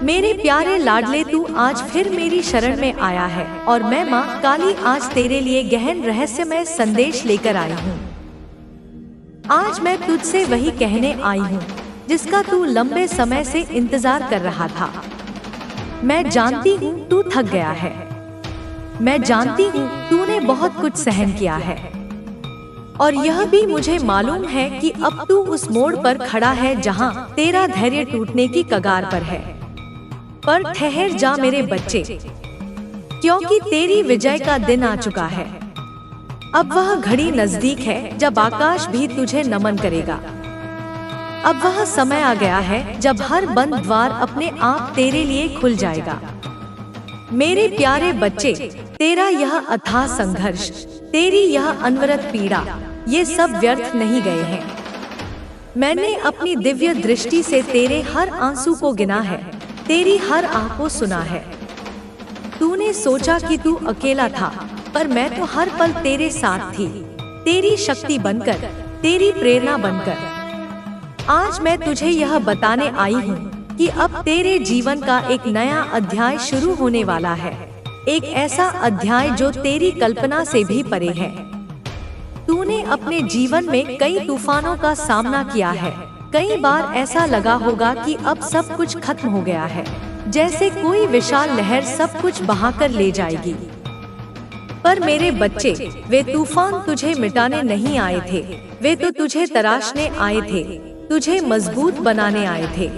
मेरे प्यारे लाडले, तू आज फिर मेरी शरण में आया है और मैं माँ काली आज तेरे लिए गहन रहस्यमय संदेश लेकर आई हूँ। आज मैं तुझसे वही कहने आई हूँ जिसका तू लंबे समय से इंतजार कर रहा था। मैं जानती हूँ तू थक गया है। मैं जानती हूँ तूने बहुत कुछ सहन किया है और यह भी मुझे मालूम है कि अब तू उस मोड़ पर खड़ा है जहाँ तेरा धैर्य टूटने की कगार पर है। पर ठहर जा मेरे बच्चे, क्योंकि तेरी विजय का दिन आ चुका है। अब वह घड़ी नजदीक है जब आकाश भी तुझे नमन करेगा। अब वह समय आ गया है जब हर बंद द्वार अपने आप तेरे लिए खुल जाएगा। मेरे प्यारे बच्चे, तेरा यह अथाह संघर्ष, तेरी यह अनवरत पीड़ा, ये सब व्यर्थ नहीं गए हैं। मैंने अपनी दिव्य दृष्टि से तेरे हर आंसू को गिना है, तेरी हर आह को सुना है। तूने सोचा कि तू अकेला था, पर मैं तो हर पल तेरे साथ थी, तेरी शक्ति बनकर, तेरी प्रेरणा बनकर। आज मैं तुझे यह बताने आई हूँ कि अब तेरे जीवन का एक नया अध्याय शुरू होने वाला है। एक ऐसा अध्याय जो तेरी कल्पना से भी परे है। तूने अपने जीवन में कई तूफानों का सामना किया है। कई बार ऐसा लगा होगा कि अब सब कुछ खत्म हो गया है, जैसे कोई विशाल लहर सब कुछ बहाकर ले जाएगी। पर मेरे बच्चे, वे तूफान तुझे मिटाने नहीं आए थे, वे तो तुझे तराशने आए थे, तुझे मजबूत बनाने आए थे।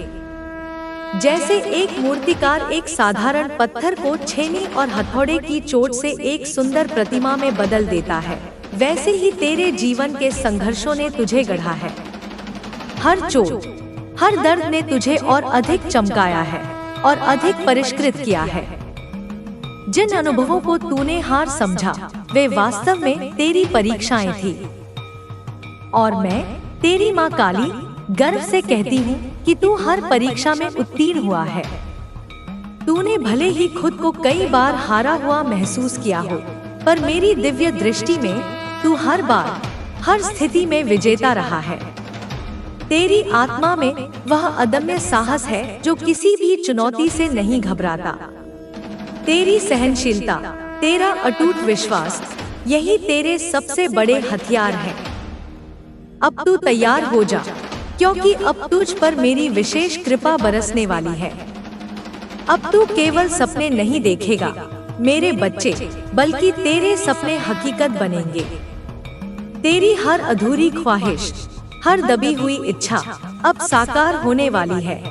जैसे एक मूर्तिकार एक साधारण पत्थर को छेनी और हथौड़े की चोट से एक सुंदर प्रतिमा में बदल देता है, वैसे ही तेरे जीवन के संघर्षों ने तुझे गढ़ा है। हर चोट, हर दर्द ने तुझे और अधिक चमकाया है और अधिक परिष्कृत किया है। जिन अनुभवों को तूने हार समझा, वे वास्तव में तेरी परीक्षाएं थी। और मैं, तेरी माँ काली, गर्व से कहती हूँ कि तू हर परीक्षा में उत्तीर्ण हुआ है। तूने भले ही खुद को कई बार हारा हुआ महसूस किया हो, पर मेरी दिव्य दृष्टि में तू हर बार, हर स्थिति में विजेता रहा है। तेरी आत्मा में वह अदम्य साहस है जो किसी भी चुनौती से नहीं घबराता। तेरी सहनशीलता, तेरा अटूट विश्वास, यही तेरे सबसे बड़े हथियार हैं। अब तू तैयार हो जा, क्योंकि अब तुझ पर मेरी विशेष कृपा बरसने वाली है। अब तू केवल सपने नहीं देखेगा मेरे बच्चे, बल्कि तेरे सपने हकीकत बनेंगे। तेरी हर अधूरी ख्वाहिश, हर दबी हुई इच्छा अब साकार होने वाली है।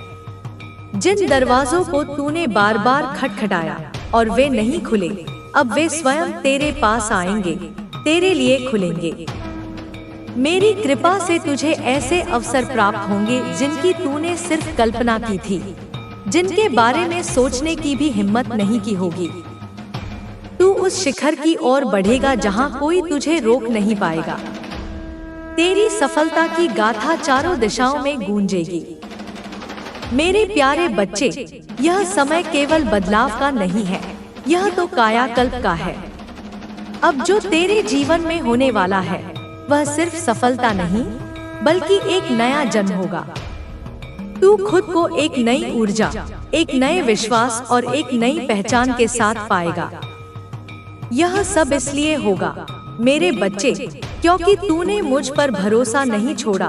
जिन दरवाजों को तूने बार बार खटखटाया और वे नहीं खुले, अब वे स्वयं तेरे पास आएंगे, तेरे लिए खुलेंगे। मेरी कृपा से तुझे ऐसे अवसर प्राप्त होंगे जिनकी तूने सिर्फ कल्पना की थी, जिनके बारे में सोचने की भी हिम्मत नहीं की होगी। तू उस शिखर की ओर बढ़ेगा जहां कोई तुझे रोक नहीं पाएगा। तेरी सफलता की गाथा चारों दिशाओं में गूंजेगी। मेरे प्यारे बच्चे, यह समय केवल बदलाव का नहीं है, यह तो कायाकल्प का है। अब जो तेरे जीवन में होने वाला है, वह सिर्फ सफलता नहीं, बल्कि एक नया जन्म होगा। तू खुद को एक नई ऊर्जा, एक नए विश्वास और एक नई पहचान के साथ पाएगा। यह सब इसलिए होगा मेरे बच्चे, क्योंकि तूने मुझ पर भरोसा नहीं छोड़ा,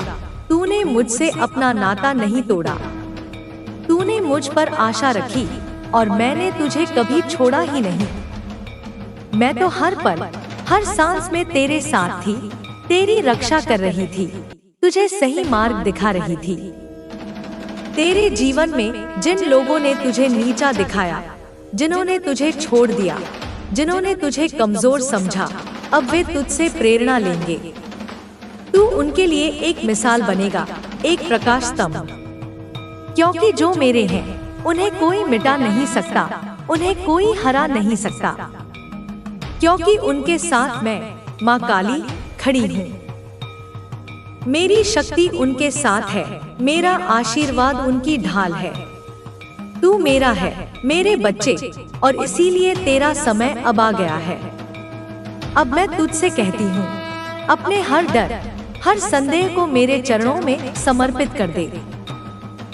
तूने मुझसे अपना नाता नहीं तोड़ा, तूने मुझ पर आशा रखी और मैंने तुझे कभी छोड़ा ही नहीं। मैं तो हर पल, हर सांस में तेरे साथ थी, तेरी रक्षा कर रही थी, तुझे सही मार्ग दिखा रही थी। तेरे जीवन में जिन लोगों ने तुझे नीचा दिखाया, जिन्होंने तुझे छोड़ दिया, जिन्होंने तुझे कमजोर समझा, अब वे तुझसे प्रेरणा लेंगे। तू उनके लिए एक मिसाल बनेगा, एक प्रकाश स्तंभ। क्योंकि जो मेरे हैं, उन्हें कोई मिटा नहीं सकता, उन्हें कोई हरा नहीं सकता, क्योंकि उनके साथ मैं, माँ काली, खड़ी हूँ। मेरी शक्ति उनके साथ है, मेरा आशीर्वाद उनकी ढाल है। तू मेरा है मेरे बच्चे, और इसीलिए तेरा समय अब आ गया है। अब मैं तुझसे कहती हूँ, अपने हर डर, हर संदेह को मेरे चरणों में समर्पित कर दे।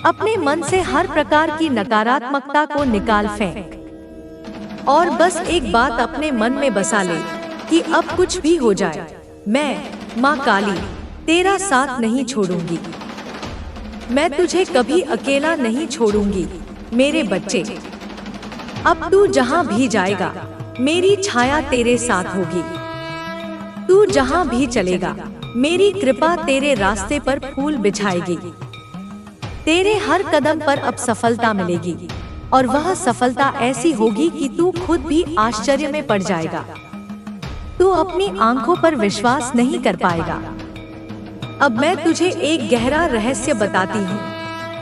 अपने मन से हर प्रकार की नकारात्मकता को निकाल फेंक और बस एक बात अपने मन में बसा ले कि अब कुछ भी हो जाए, मैं माँ काली तेरा साथ नहीं छोड़ूंगी। मैं तुझे कभी अकेला नहीं छोड़ूंगी मेरे बच्चे। अब तू जहाँ भी जाएगा मेरी छाया तेरे साथ होगी। तू जहाँ भी चलेगा मेरी कृपा तेरे रास्ते पर फूल बिछाएगी। तेरे हर कदम पर अब सफलता मिलेगी और वह सफलता ऐसी होगी कि तू खुद भी आश्चर्य में पड़ जाएगा। तू अपनी आंखों पर विश्वास नहीं कर पाएगा। अब मैं तुझे एक गहरा रहस्य बताती हूँ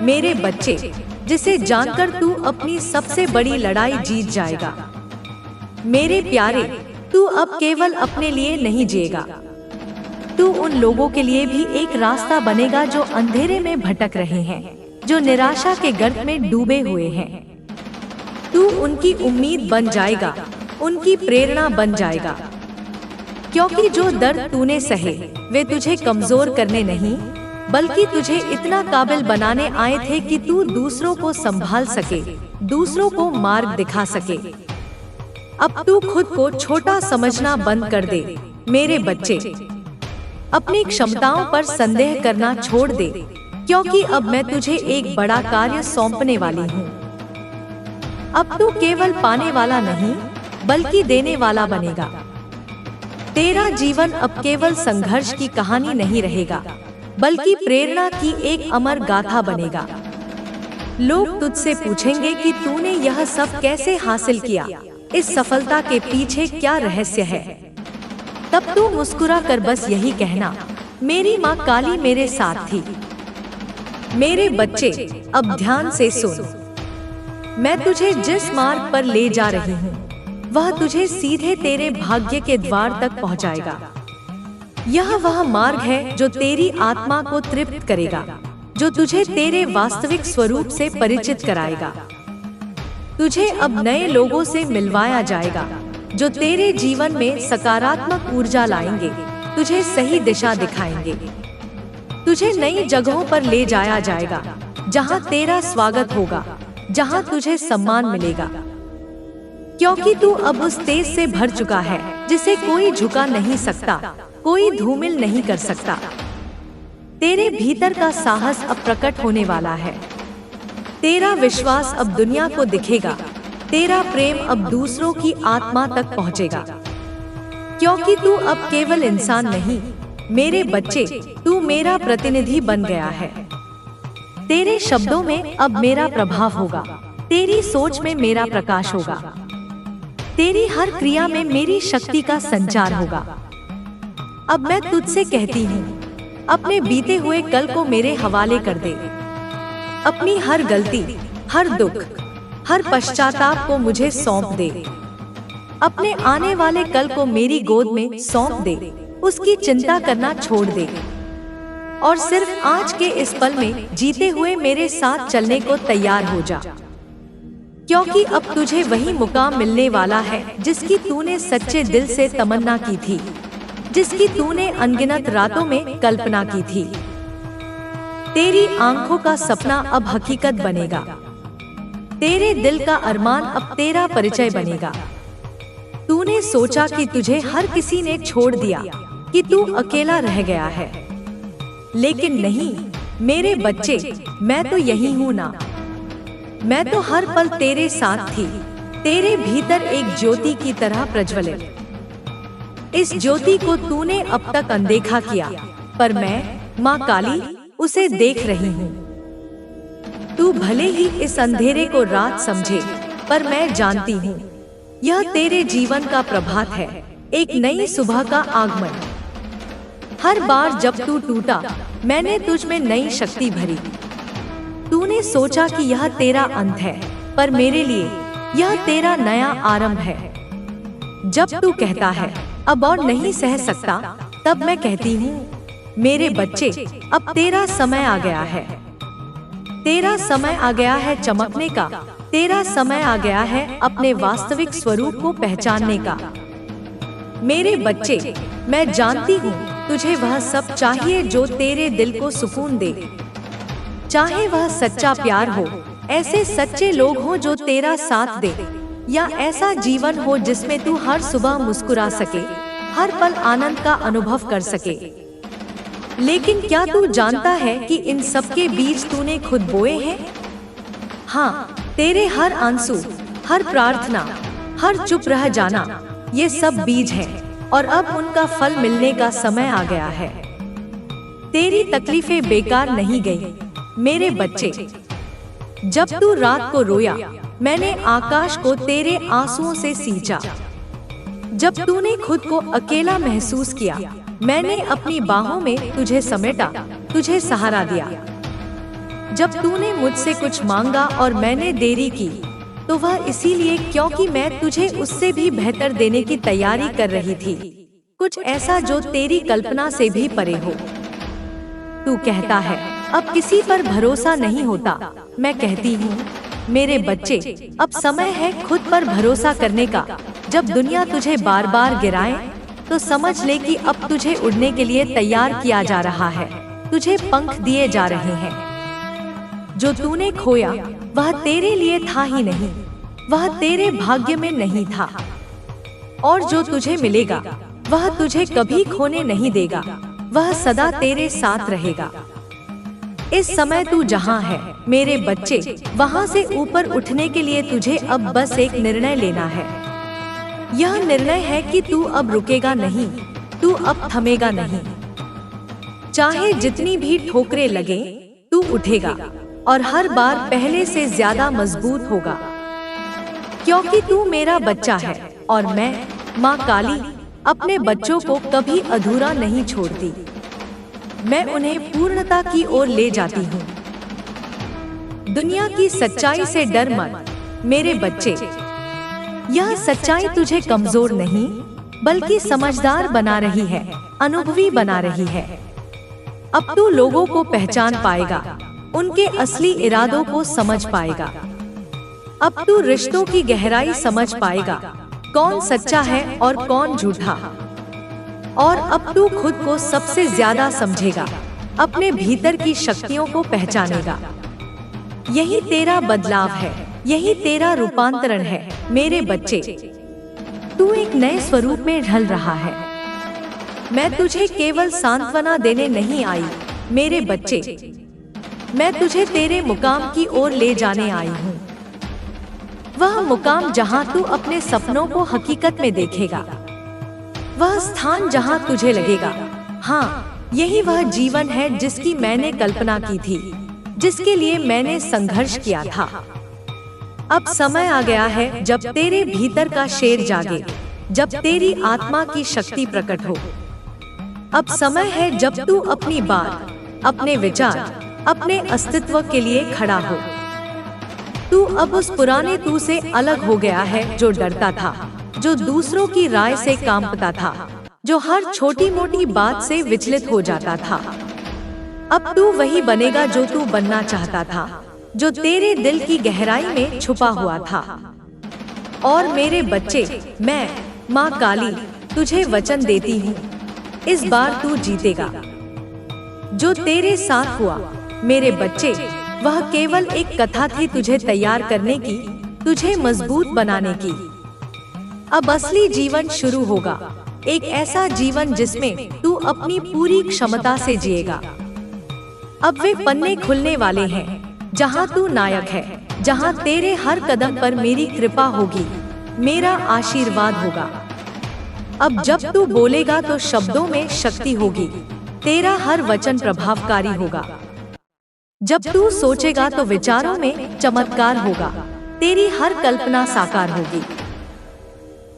मेरे बच्चे, जिसे जानकर तू अपनी सबसे बड़ी लड़ाई जीत जाएगा। मेरे प्यारे, तू अब केवल अपने लिए नहीं जिएगा, तू उन लोगों के लिए भी एक रास्ता बनेगा जो अंधेरे में भटक रहे हैं, जो निराशा के गर्त में डूबे हुए हैं। तू उनकी उम्मीद बन जाएगा, उनकी प्रेरणा बन जाएगा, क्योंकि जो दर्द तूने सहे वे तुझे कमजोर करने नहीं बल्कि तुझे इतना काबिल बनाने आए थे कि तू दूसरों को संभाल सके, दूसरों को मार्ग दिखा सके। अब तू खुद को छोटा समझना बंद कर दे मेरे बच्चे। अपनी क्षमताओं पर संदेह करना छोड़ दे, क्योंकि अब मैं तुझे एक बड़ा कार्य सौंपने वाली हूँ। अब तू केवल पाने वाला नहीं बल्कि देने वाला बनेगा। तेरा जीवन अब केवल संघर्ष की कहानी नहीं रहेगा बल्कि प्रेरणा की एक अमर गाथा बनेगा। लोग तुझसे पूछेंगे कि तूने यह सब कैसे हासिल किया, इस सफलता के पीछे क्या रहस्य है। तब तू मुस्कुरा कर बस यही कहना, मेरी माँ काली मेरे साथ थी। मेरे बच्चे, अब ध्यान से सुन। मैं तुझे जिस मार्ग पर ले जा रही हूँ वह तुझे सीधे तेरे भाग्य के द्वार तक पहुँचाएगा। यह वह मार्ग है जो तेरी आत्मा को तृप्त करेगा, जो तुझे तेरे वास्तविक स्वरूप से परिचित कराएगा। तुझे अब नए लोगों से मिलवाया जाएगा जो तेरे जीवन में सकारात्मक ऊर्जा लाएंगे, तुझे सही दिशा दिखाएंगे। तुझे नई जगहों पर ले जाया जाएगा जहां तेरा स्वागत होगा, जहां तुझे सम्मान मिलेगा, क्योंकि तू अब उस तेज से भर चुका है जिसे कोई झुका नहीं सकता, कोई धूमिल नहीं कर सकता। तेरे भीतर का साहस अब प्रकट होने वाला है। तेरा विश्वास अब दुनिया को दिखेगा, तेरा प्रेम अब दूसरों की आत्मा तक पहुंचेगा, क्योंकि तू अब केवल इंसान नहीं मेरे बच्चे, तू मेरा प्रतिनिधि बन गया है। तेरे शब्दों में अब मेरा प्रभाव होगा, तेरी सोच में मेरा प्रकाश होगा, तेरी हर क्रिया में मेरी शक्ति का संचार होगा। अब मैं तुझसे कहती हूँ, अपने बीते हुए कल को मेरे हवाले कर दे। अपनी हर गलती, हर दुख, हर पश्चाताप को मुझे सौंप दे। अपने आने वाले कल को मेरी गोद में सौंप दे, उसकी चिंता करना छोड़ दे और सिर्फ आज के इस पल में जीते हुए मेरे साथ चलने को तैयार हो जा, क्योंकि अब तुझे वही मुकाम मिलने वाला है जिसकी तूने सच्चे दिल से तमन्ना की थी, जिसकी तूने अनगिनत रातों में कल्पना की थी। तेरी आंखों का सपना अब हकीकत बनेगा, तेरे दिल का अरमान अब तेरा परिचय बनेगा। तूने सोचा कि तुझे हर किसी ने छोड़ दिया, कि तू अकेला रह गया है, लेकिन नहीं मेरे बच्चे, मैं तो यही हूँ ना। मैं तो हर पल तेरे साथ थी, तेरे भीतर एक ज्योति की तरह प्रज्वलित। इस ज्योति को तूने अब तक अनदेखा किया, पर मैं माँ काली उसे देख रही हूँ। तू भले ही इस अंधेरे को रात समझे, पर मैं जानती हूँ यह तेरे जीवन का प्रभात है, एक नई सुबह का आगमन। हर बार जब तू टूटा, मैंने तुझ में नई शक्ति भरी। तूने सोचा कि यह तेरा अंत है, पर मेरे लिए यह तेरा नया आरंभ है। जब तू कहता है अब और नहीं सह सकता, तब मैं कहती हूँ मेरे बच्चे, अब तेरा समय आ गया है। तेरा समय आ गया है चमकने का, तेरा समय आ गया है अपने वास्तविक स्वरूप को पहचानने का। मेरे बच्चे, मैं जानती हूँ तुझे वह सब चाहिए जो तेरे दिल को सुकून दे, चाहे वह सच्चा प्यार हो, ऐसे सच्चे लोग हों जो तेरा साथ दे, या ऐसा जीवन हो जिसमें तू हर सुबह मुस्कुरा सके, हर पल आनंद का अनुभव कर सके। लेकिन क्या तू जानता है कि इन सब के बीज तूने खुद बोए हैं? हाँ, तेरे हर आंसू, हर प्रार्थना, हर चुप रह जाना, ये सब बीज हैं और अब उनका फल मिलने का समय आ गया है। तेरी तकलीफें बेकार नहीं गई मेरे बच्चे। जब तू रात को रोया, मैंने आकाश को तेरे आंसुओं से सींचा। जब तूने खुद को अकेला महसूस किया, मैंने अपनी बाहों में तुझे समेटा, तुझे सहारा दिया। जब तूने मुझसे कुछ मांगा और मैंने देरी की, तो वह इसीलिए क्योंकि मैं तुझे उससे भी बेहतर देने की तैयारी कर रही थी, कुछ ऐसा जो तेरी कल्पना से भी परे हो। तू कहता है अब किसी पर भरोसा नहीं होता। मैं कहती हूँ मेरे बच्चे, अब समय है खुद पर भरोसा करने का। जब दुनिया तुझे बार बार गिराए, तो समझ ले कि अब तुझे उड़ने के लिए तैयार किया जा रहा है, तुझे पंख दिए जा रहे हैं। जो तूने खोया वह तेरे लिए था ही नहीं, वह तेरे भाग्य में नहीं था। और जो तुझे मिलेगा वह तुझे कभी खोने नहीं देगा, वह सदा तेरे साथ रहेगा। इस समय तू जहाँ है मेरे बच्चे, वहाँ से ऊपर उठने के लिए तुझे अब बस एक निर्णय लेना है। यह निर्णय है कि तू अब रुकेगा नहीं, तू अब थमेगा नहीं। चाहे जितनी भी ठोकरें लगे, तू उठेगा और हर बार पहले से ज्यादा मजबूत होगा। क्योंकि तू मेरा बच्चा है और मैं, माँ काली, अपने बच्चों को कभी अधूरा नहीं छोड़ती। मैं उन्हें पूर्णता की ओर ले जाती हूँ। दुनिया की सच्चाई से डर मत मेरे बच्चे। यह सच्चाई तुझे कमजोर नहीं, बल्कि समझदार बना रही है, अनुभवी बना रही है। अब तू लोगों को पहचान पाएगा, उनके असली इरादों को समझ पाएगा। अब तू रिश्तों की गहराई समझ पाएगा, कौन सच्चा है और कौन झूठा। और अब तू खुद को सबसे ज्यादा समझेगा, अपने भीतर की शक्तियों को पहचानेगा। यही तेरा बदलाव है, यही तेरा रूपांतरण है मेरे बच्चे। तू एक नए स्वरूप में ढल रहा है। मैं तुझे केवल सांत्वना देने नहीं आई मेरे बच्चे, मैं तुझे तेरे मुकाम की ओर ले जाने आई हूँ। वह मुकाम जहाँ तू अपने सपनों को हकीकत में देखेगा, वह स्थान जहाँ तुझे लगेगा हाँ, यही वह जीवन है जिसकी मैंने कल्पना की थी, जिसके लिए मैंने संघर्ष किया था। अब समय आ गया है जब तेरे भीतर का शेर जागे, जब तेरी आत्मा की शक्ति प्रकट हो। अब समय है जब तू अपनी बात, अपने विचार, अपने अस्तित्व के लिए खड़ा हो। तू अब उस पुराने तू से अलग हो गया है जो डरता था, जो दूसरों की राय से कांपता था, जो हर छोटी मोटी बात से विचलित हो जाता था। अब तू वही बनेगा जो तू बनना चाहता था, जो तेरे दिल की गहराई में छुपा हुआ था। और मेरे बच्चे, मैं माँ काली तुझे वचन देती हूँ, इस बार तू जीतेगा। जो तेरे साथ हुआ मेरे बच्चे, वह केवल एक कथा थी तुझे तैयार करने की, तुझे मजबूत बनाने की। अब असली जीवन शुरू होगा, एक ऐसा जीवन जिसमें तू अपनी पूरी क्षमता से जिएगा। अब वे पन्ने खुलने वाले हैं जहाँ तू नायक है, जहाँ तेरे हर कदम पर मेरी कृपा होगी, मेरा आशीर्वाद होगा। अब जब तू बोलेगा तो शब्दों में शक्ति होगी, तेरा हर वचन प्रभावकारी होगा। जब तू सोचेगा तो विचारों में चमत्कार होगा, तेरी हर कल्पना साकार होगी।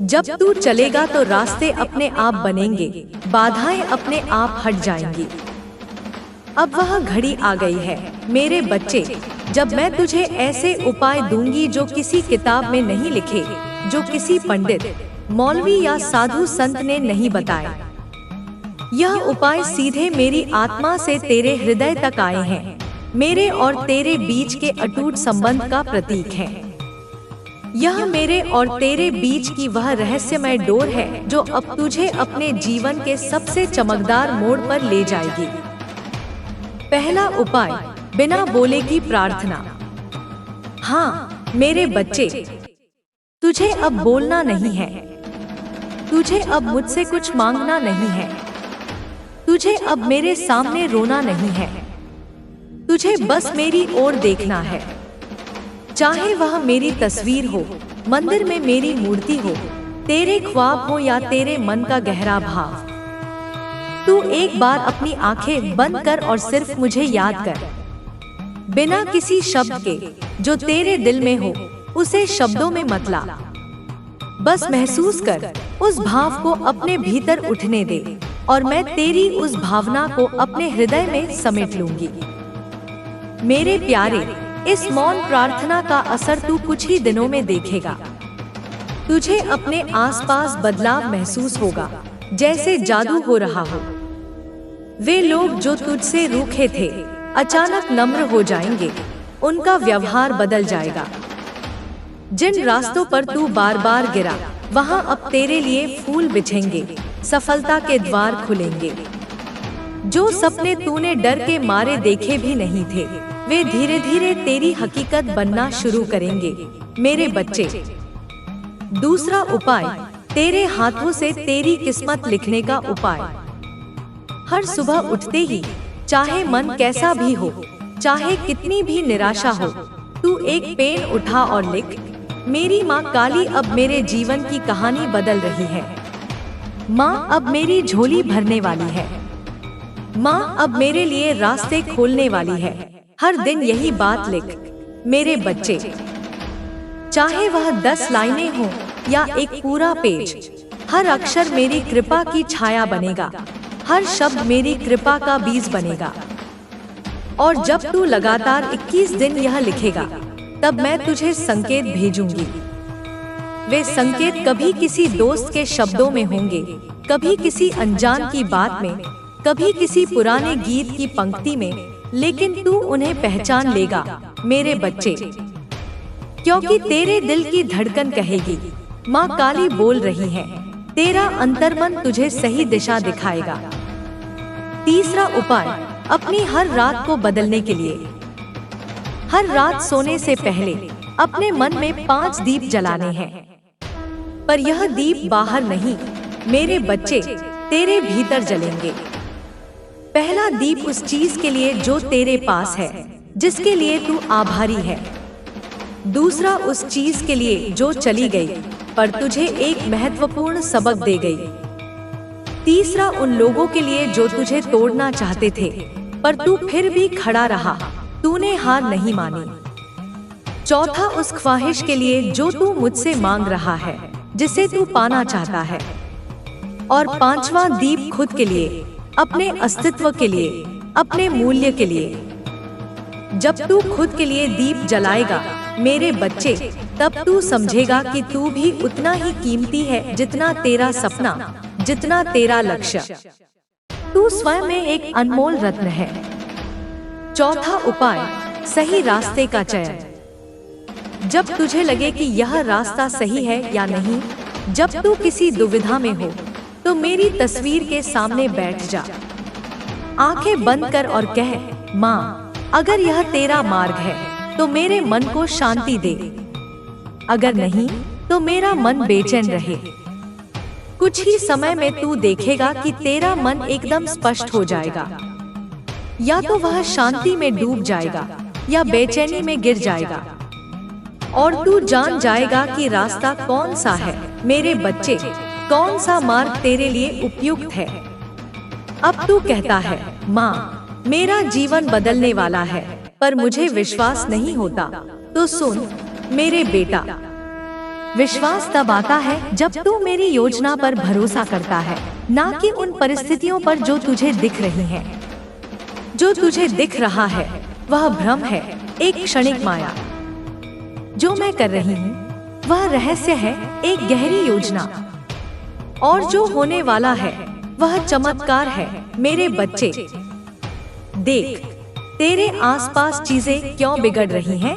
जब तू चलेगा तो रास्ते अपने आप बनेंगे, बाधाएं अपने आप हट जाएंगी। अब वह घड़ी आ गई है मेरे बच्चे, जब मैं तुझे ऐसे उपाय दूंगी जो किसी किताब में नहीं लिखे, जो किसी पंडित, मौलवी या साधु संत ने नहीं बताए। यह उपाय सीधे मेरी आत्मा से तेरे हृदय तक आए हैं, मेरे और तेरे बीच के अटूट संबंध का प्रतीक है। यह मेरे और तेरे बीच की वह रहस्यमय डोर है जो अब तुझे अपने जीवन के सबसे चमकदार मोड़ पर ले जाएगी। पहला उपाय, बिना बोले की प्रार्थना। हाँ मेरे बच्चे, तुझे अब बोलना नहीं है, तुझे अब मुझसे कुछ मांगना नहीं है, तुझे अब मेरे सामने रोना नहीं है, तुझे बस मेरी ओर देखना है। चाहे वह मेरी तस्वीर हो, मंदिर में मेरी मूर्ति हो, तेरे ख्वाब हो या तेरे मन का गहरा भाव, तू एक बार अपनी आंखें बंद कर और सिर्फ मुझे याद कर। बिना किसी शब्द के जो तेरे दिल में हो उसे शब्दों में मत ला, बस महसूस कर, उस भाव को अपने भीतर उठने दे और मैं तेरी उस भावना को अपने हृदय में समेट लूंगी। मेरे प्यारे, इस मौन प्रार्थना का असर तू कुछ ही दिनों में देखेगा। तुझे अपने आसपास बदलाव महसूस होगा, जैसे जादू हो रहा हो। वे लोग जो तुझसे रूखे थे अचानक नम्र हो जाएंगे, उनका व्यवहार बदल जाएगा। जिन रास्तों पर तू बार बार गिरा, वहां अब तेरे लिए फूल बिछेंगे, सफलता के द्वार खुलेंगे। जो सपने तूने डर के मारे देखे भी नहीं थे, वे धीरे धीरे तेरी हकीकत बनना शुरू करेंगे मेरे बच्चे। दूसरा उपाय, तेरे हाथों से तेरी किस्मत लिखने का उपाय। हर सुबह उठते ही, चाहे मन कैसा भी हो, चाहे कितनी भी निराशा हो, तू एक पेन उठा और लिख, मेरी माँ काली अब मेरे जीवन की कहानी बदल रही है। माँ अब मेरी झोली भरने वाली है। माँ अब मेरे लिए रास्ते खोलने वाली है। हर दिन यही बात लिख मेरे बच्चे, चाहे वह 10 लाइनें हो या एक पूरा पेज। हर अक्षर मेरी कृपा की छाया बनेगा, हर शब्द मेरी कृपा का बीज बनेगा। और जब तू लगातार 21 दिन यह लिखेगा, तब मैं तुझे संकेत भेजूंगी। वे संकेत कभी किसी दोस्त के शब्दों में होंगे, कभी किसी अनजान की बात में, कभी किसी पुराने गीत की पंक्ति में, लेकिन तू उन्हें पहचान लेगा मेरे बच्चे, क्योंकि तेरे दिल की धड़कन कहेगी, माँ काली बोल रही है। तेरा अंतर्मन तुझे सही दिशा दिखाएगा। तीसरा उपाय, अपनी हर रात को बदलने के लिए। हर रात सोने से पहले अपने मन में 5 दीप जलाने हैं, पर यह दीप बाहर नहीं मेरे बच्चे, तेरे भीतर जलेंगे। पहला दीप उस चीज के लिए जो तेरे पास है, जिसके लिए तू आभारी है। दूसरा उस चीज के लिए जो चली गई पर तुझे एक महत्वपूर्ण सबक दे गई। तीसरा उन लोगों के लिए जो तुझे तोड़ना चाहते थे, पर तू फिर भी खड़ा रहा, तूने हार नहीं मानी। चौथा उस ख्वाहिश के लिए जो तू मुझसे मांग रहा है, जिसे तू पाना चाहता है। और पांचवा दीप खुद के लिए, अपने अस्तित्व के लिए, अपने मूल्य के लिए। जब तू खुद के लिए दीप जलाएगा मेरे बच्चे, तब तू समझेगा कि तू भी उतना ही कीमती है जितना तेरा सपना, जितना तेरा लक्ष्य। तू स्वयं में एक अनमोल रत्न है। चौथा उपाय, सही रास्ते का चयन। जब तुझे लगे कि यह रास्ता सही है या नहीं, जब तू किसी दुविधा में हो, तो मेरी तस्वीर के सामने बैठ जा, आंखें बंद कर और कह, माँ अगर यह तेरा मार्ग है तो मेरे मन को शांति दे, अगर नहीं तो मेरा मन बेचैन रहे। कुछ ही समय में तू देखेगा कि तेरा मन एकदम स्पष्ट हो जाएगा। या तो वह शांति में डूब जाएगा या बेचैनी में गिर जाएगा, और तू जान जाएगा कि रास्ता कौन सा है मेरे बच्चे, कौन सा मार्ग तेरे लिए उपयुक्त है। अब तू कहता है, माँ मेरा जीवन बदलने वाला है, पर मुझे विश्वास नहीं होता। तो सुन मेरे बेटा, विश्वास तब आता है जब तू मेरी योजना पर भरोसा करता है, ना कि उन परिस्थितियों पर जो तुझे दिख रही हैं। जो तुझे दिख रहा है वह भ्रम है, एक क्षणिक माया। जो मैं कर रही हूँ वह रहस्य है, एक गहरी योजना। और जो होने वाला है वह चमत्कार है मेरे बच्चे। देख, तेरे आसपास चीजें क्यों बिगड़ रही हैं?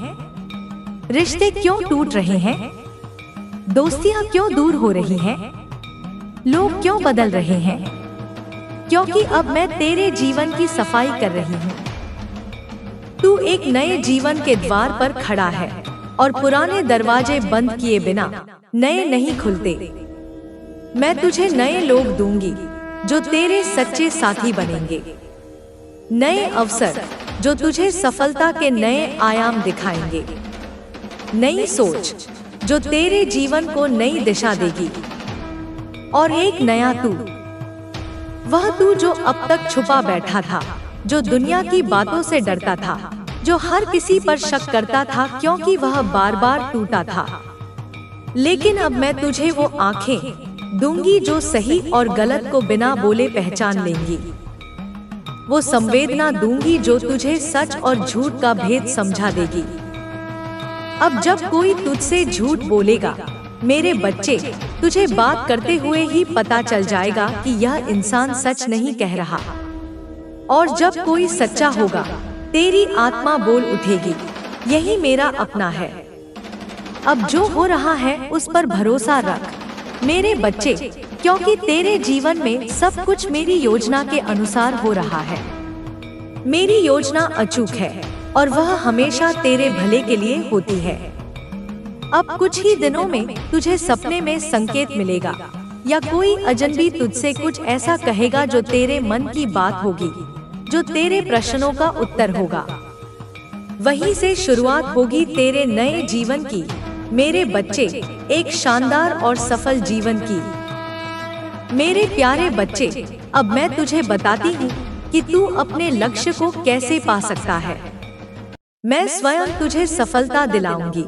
रिश्ते क्यों टूट रहे हैं? दोस्तियां क्यों दूर हो रही हैं? लोग क्यों बदल रहे हैं? क्योंकि अब मैं तेरे जीवन की सफाई कर रही हूँ। तू एक नए जीवन के द्वार पर खड़ा है और पुराने दरवाजे बंद किए बिना नए नहीं खुलते। मैं तुझे नए लोग दूंगी जो तेरे सच्चे साथी बनेंगे, नए अवसर जो तुझे सफलता के नए आयाम दिखाएंगे, नई सोच जो तेरे जीवन को नई दिशा देगी, और एक नया तू, वह तू जो अब तक छुपा बैठा था, जो दुनिया की बातों से डरता था, जो हर किसी पर शक करता था क्योंकि वह बार बार टूटा था। लेकिन अब मैं तुझे वो आंखें दूंगी जो सही और गलत को बिना बोले पहचान लेंगी, वो संवेदना दूंगी जो तुझे सच और झूठ का भेद समझा देगी। अब जब कोई तुझसे झूठ बोलेगा मेरे बच्चे, तुझे बात करते हुए ही पता चल जाएगा कि यह इंसान सच नहीं कह रहा। और जब कोई सच्चा होगा तेरी आत्मा बोल उठेगी, यही मेरा अपना है। अब जो हो रहा है उस पर भरोसा रख मेरे बच्चे, क्योंकि तेरे जीवन में सब कुछ मेरी योजना के अनुसार हो रहा है। मेरी योजना अचूक है और वह हमेशा तेरे भले के लिए होती है। अब कुछ ही दिनों में तुझे सपने में संकेत मिलेगा या कोई अजनबी तुझसे कुछ ऐसा कहेगा जो तेरे मन की बात होगी, जो तेरे प्रश्नों का उत्तर होगा। वहीं से शुरुआत होगी तेरे नए जीवन की मेरे बच्चे, एक शानदार और सफल जीवन की। मेरे प्यारे बच्चे, अब मैं तुझे बताती हूँ कि तू अपने लक्ष्य को कैसे पा सकता है। मैं स्वयं तुझे सफलता दिलाऊंगी।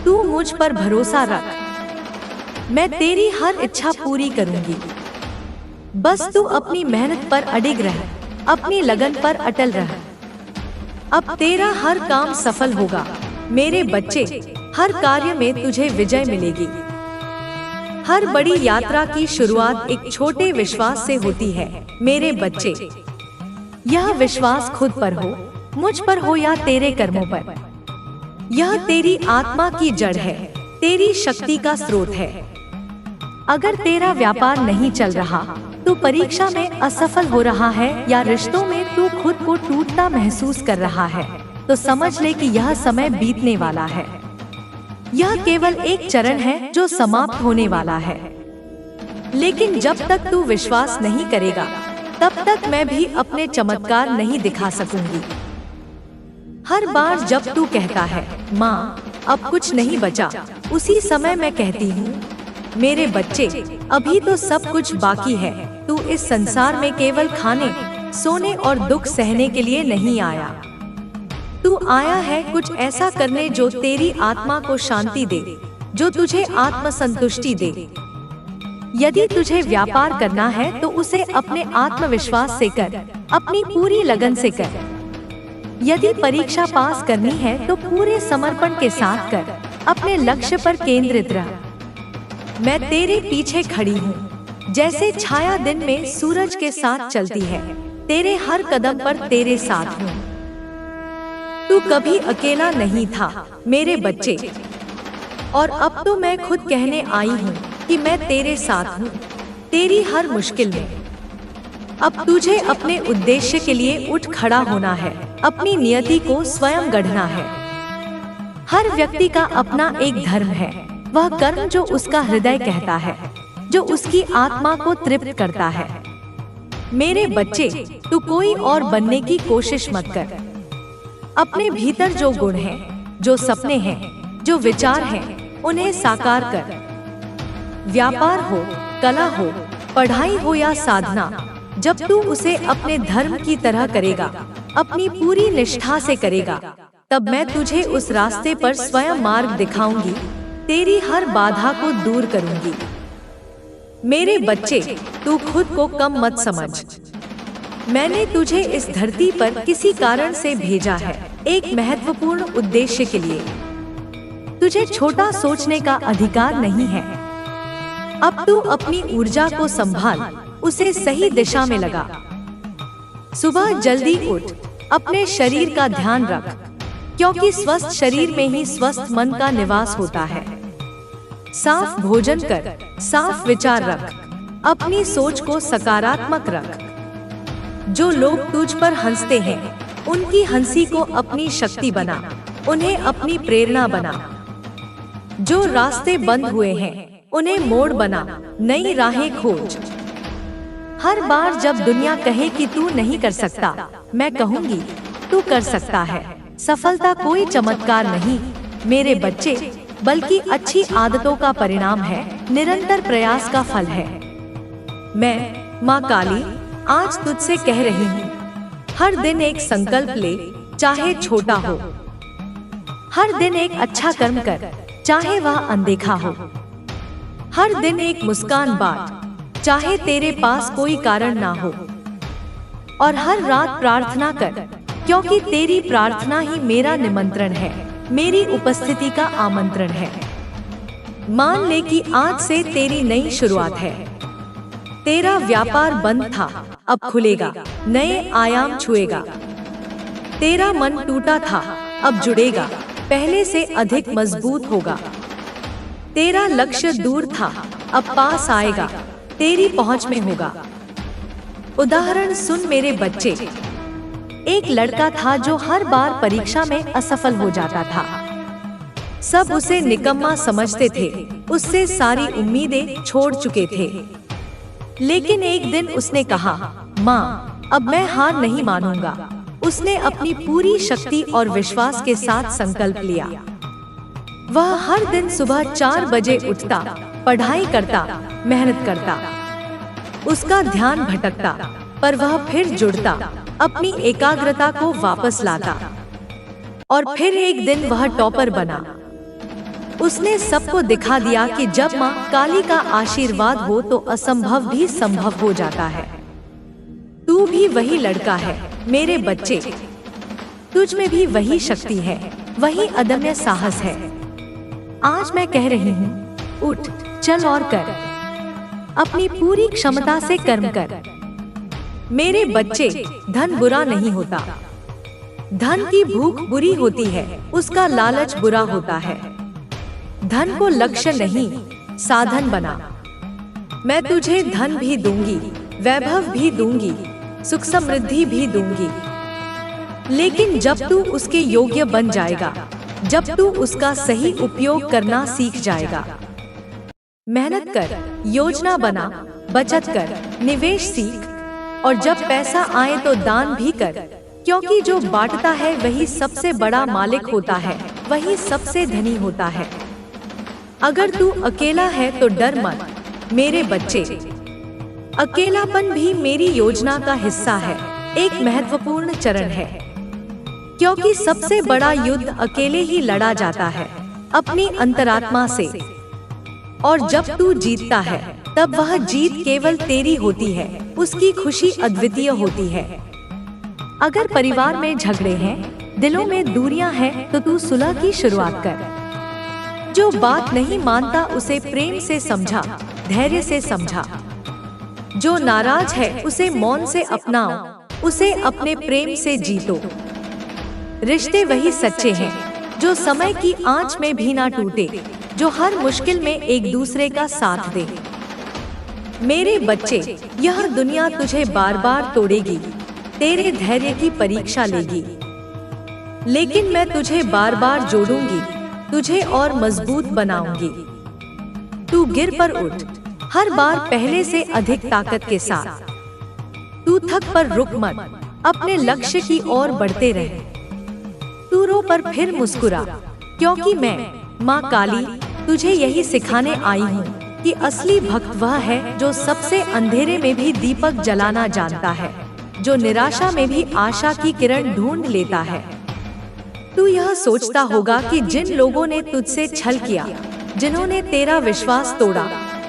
तू मुझ पर भरोसा रख, मैं तेरी हर इच्छा पूरी करूंगी। बस तू अपनी मेहनत पर अडिग रह, अपनी लगन पर अटल रह। अब तेरा हर काम सफल होगा मेरे बच्चे, हर कार्य में तुझे विजय मिलेगी। हर बड़ी यात्रा की शुरुआत एक छोटे विश्वास से होती है मेरे बच्चे। यह विश्वास खुद पर हो, मुझ पर हो या तेरे कर्मों पर। यह तेरी आत्मा की जड़ है, तेरी शक्ति का स्रोत है। अगर तेरा व्यापार नहीं चल रहा, तू परीक्षा में असफल हो रहा है या रिश्तों में तू खुद को टूटता महसूस कर रहा है, तो समझ ले कि यह समय बीतने वाला है। यह केवल एक चरण है जो समाप्त होने वाला है। लेकिन जब तक तू विश्वास नहीं करेगा, तब तक मैं भी अपने चमत्कार नहीं दिखा सकूंगी। हर बार जब तू कहता है माँ अब कुछ नहीं बचा, उसी समय मैं कहती हूँ मेरे बच्चे, अभी तो सब कुछ बाकी है। तू इस संसार में केवल खाने, सोने और दुख सहने के लिए नहीं आया। तू आया है कुछ ऐसा करने जो तेरी आत्मा को शांति दे, जो तुझे आत्मसंतुष्टि दे। यदि तुझे व्यापार करना है तो उसे अपने आत्मविश्वास से कर, अपनी पूरी लगन से कर। यदि परीक्षा पास करनी है तो पूरे समर्पण के साथ कर, अपने लक्ष्य पर केंद्रित रह। मैं तेरे पीछे खड़ी हूँ, जैसे छाया दिन में सूरज के साथ चलती है। तेरे हर कदम पर तेरे साथ हूँ। तू कभी अकेला नहीं था मेरे बच्चे, और अब तो मैं खुद कहने आई हूँ कि मैं तेरे साथ हूँ, तेरी हर मुश्किल में। अब तुझे अपने उद्देश्य के लिए उठ खड़ा होना है, अपनी नियति को स्वयं गढ़ना है। हर व्यक्ति का अपना एक धर्म है, वह कर्म जो उसका हृदय कहता है, जो उसकी आत्मा को तृप्त करता है। मेरे बच्चे, तू कोई और बनने की कोशिश मत कर। अपने भीतर जो गुण हैं, जो सपने हैं, जो विचार हैं, उन्हें साकार कर। व्यापार हो, कला हो, पढ़ाई हो या साधना, जब तू उसे अपने धर्म की तरह करेगा, अपनी पूरी निष्ठा से करेगा, तब मैं तुझे उस रास्ते पर स्वयं मार्ग दिखाऊंगी, तेरी हर बाधा को दूर करूंगी। मेरे बच्चे, तू खुद को कम मत समझ। मैंने तुझे इस धरती पर किसी कारण से भेजा है, एक महत्वपूर्ण उद्देश्य के लिए। तुझे छोटा सोचने का अधिकार नहीं है। अब तू अपनी ऊर्जा को संभाल, उसे सही दिशा में लगा। सुबह जल्दी उठ, अपने शरीर का ध्यान रख, क्योंकि स्वस्थ शरीर में ही स्वस्थ मन का निवास होता है। साफ भोजन कर, साफ विचार रख, अपनी सोच को सकारात्मक रख। जो लोग तुझ पर हंसते हैं, उनकी हंसी को अपनी शक्ति बना, उन्हें अपनी प्रेरणा बना। जो रास्ते बंद हुए हैं उन्हें मोड़ बना, नई राहें खोज। हर बार जब दुनिया कहे कि तू नहीं कर सकता, मैं कहूंगी तू कर सकता है। सफलता कोई चमत्कार नहीं मेरे बच्चे, बल्कि अच्छी आदतों का परिणाम है, निरंतर प्रयास का फल है। मैं माँ काली आज तुझसे कह रही हूँ, हर दिन एक संकल्प ले, चाहे छोटा हो। हर दिन एक अच्छा कर्म कर, चाहे वह अनदेखा हो। हर दिन एक मुस्कान बांट, चाहे तेरे पास कोई कारण ना हो। और हर रात प्रार्थना कर, क्योंकि तेरी प्रार्थना ही मेरा निमंत्रण है, मेरी उपस्थिति का आमंत्रण है। मान ले कि आज से तेरी नई शुरुआत है। तेरा व्यापार बंद था, अब खुलेगा, नए आयाम छुएगा। तेरा मन टूटा था, अब जुड़ेगा, पहले से अधिक मजबूत होगा। तेरा लक्ष्य दूर था, अब पास आएगा, तेरी पहुंच में होगा। उदाहरण सुन मेरे बच्चे, एक लड़का था जो हर बार परीक्षा में असफल हो जाता था। सब उसे निकम्मा समझते थे, उससे सारी उम्मीदें छोड़ चुके थे। लेकिन एक दिन उसने कहा, माँ, अब मैं हार नहीं मानूंगा। उसने अपनी पूरी शक्ति और विश्वास के साथ संकल्प लिया। वह हर दिन सुबह 4 बजे उठता, पढ़ाई करता, मेहनत करता। उसका ध्यान भटकता, पर वह फिर जुड़ता, अपनी एकाग्रता को वापस लाता। और फिर एक दिन वह टॉपर बना। उसने सबको दिखा दिया कि जब माँ काली का आशीर्वाद हो तो असंभव भी संभव हो जाता है। तू भी वही लड़का है मेरे बच्चे, तुझ में भी वही शक्ति है, वही अदम्य साहस है। आज मैं कह रही हूँ, उठ, चल और कर, अपनी पूरी क्षमता से कर्म कर। मेरे बच्चे, धन बुरा नहीं होता। धन की भूख बुरी होती है, उसका लालच बुरा होता है। धन को लक्ष्य नहीं, साधन बना। मैं तुझे धन भी दूंगी, वैभव भी दूंगी, सुख समृद्धि भी दूंगी। लेकिन जब तू उसके योग्य बन जाएगा, जब तू उसका सही उपयोग करना सीख जाएगा। मेहनत कर, योजना बना, बचत कर, निवेश सीख, और जब पैसा आए तो दान भी कर, क्योंकि जो बांटता है वही सबसे बड़ा मालिक होता है, वही सबसे धनी होता है। अगर तू अकेला है तो डर मत मेरे बच्चे, अकेलापन भी मेरी योजना का हिस्सा है, एक महत्वपूर्ण चरण है। क्योंकि सबसे बड़ा युद्ध अकेले ही लड़ा जाता है, अपनी अंतरात्मा से। और जब तू जीतता है तब वह जीत केवल तेरी होती है, उसकी खुशी अद्वितीय होती है। अगर परिवार में झगड़े हैं, दिलों में दूरियां हैं, तो तू सुलह की शुरुआत कर। जो बात नहीं मानता उसे प्रेम से समझा, धैर्य से समझा। जो नाराज है उसे मौन से अपनाओ, उसे अपने प्रेम से जीतो। रिश्ते वही सच्चे हैं जो समय की आंच में भी ना टूटे, जो हर मुश्किल में एक दूसरे का साथ दे। मेरे बच्चे, यह दुनिया तुझे बार बार तोड़ेगी, तेरे धैर्य की परीक्षा लेगी। लेकिन मैं तुझे बार बार जोड़ूंगी, तुझे और मजबूत बनाऊंगी। तू गिर पर उठ, हर बार पहले से अधिक ताकत के साथ। तू थक पर रुक मत, अपने लक्ष्य की ओर बढ़ते रहे। तू रो पर फिर मुस्कुरा, क्योंकि मैं माँ काली तुझे यही सिखाने आई हूँ कि असली भक्त वह है जो सबसे अंधेरे में भी दीपक जलाना जानता है, जो निराशा में भी आशा की किरण ढूंढ लेता है। तू यह सोचता होगा कि जिन लोगों ने तुझसे छल किया, जिन्होंने तेरा विश्वास तोड़ा,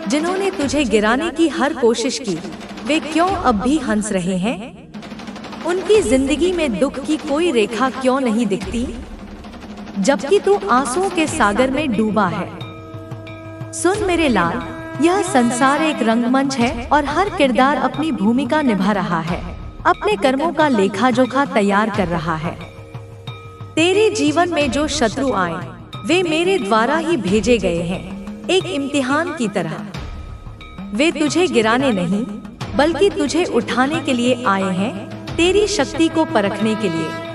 जिन्होंने तुझे गिराने की हर कोशिश की, वे क्यों अब भी हंस रहे हैं? उनकी जिंदगी में दुख की कोई रेखा क्यों नहीं दिखती, जबकि तू आंसुओं के सागर में डूबा है? सुन मेरे लाल, यह संसार एक रंगमंच है और हर किरदार अपनी भूमिका निभा रहा है, अपने कर्मों का लेखा जोखा तैयार कर रहा है। तेरे जीवन में जो शत्रु आए, वे मेरे द्वारा ही भेजे गए हैं, एक इम्तिहान की तरह। वे तुझे गिराने नहीं, बल्कि तुझे उठाने के लिए आए हैं, तेरी शक्ति को परखने के लिए।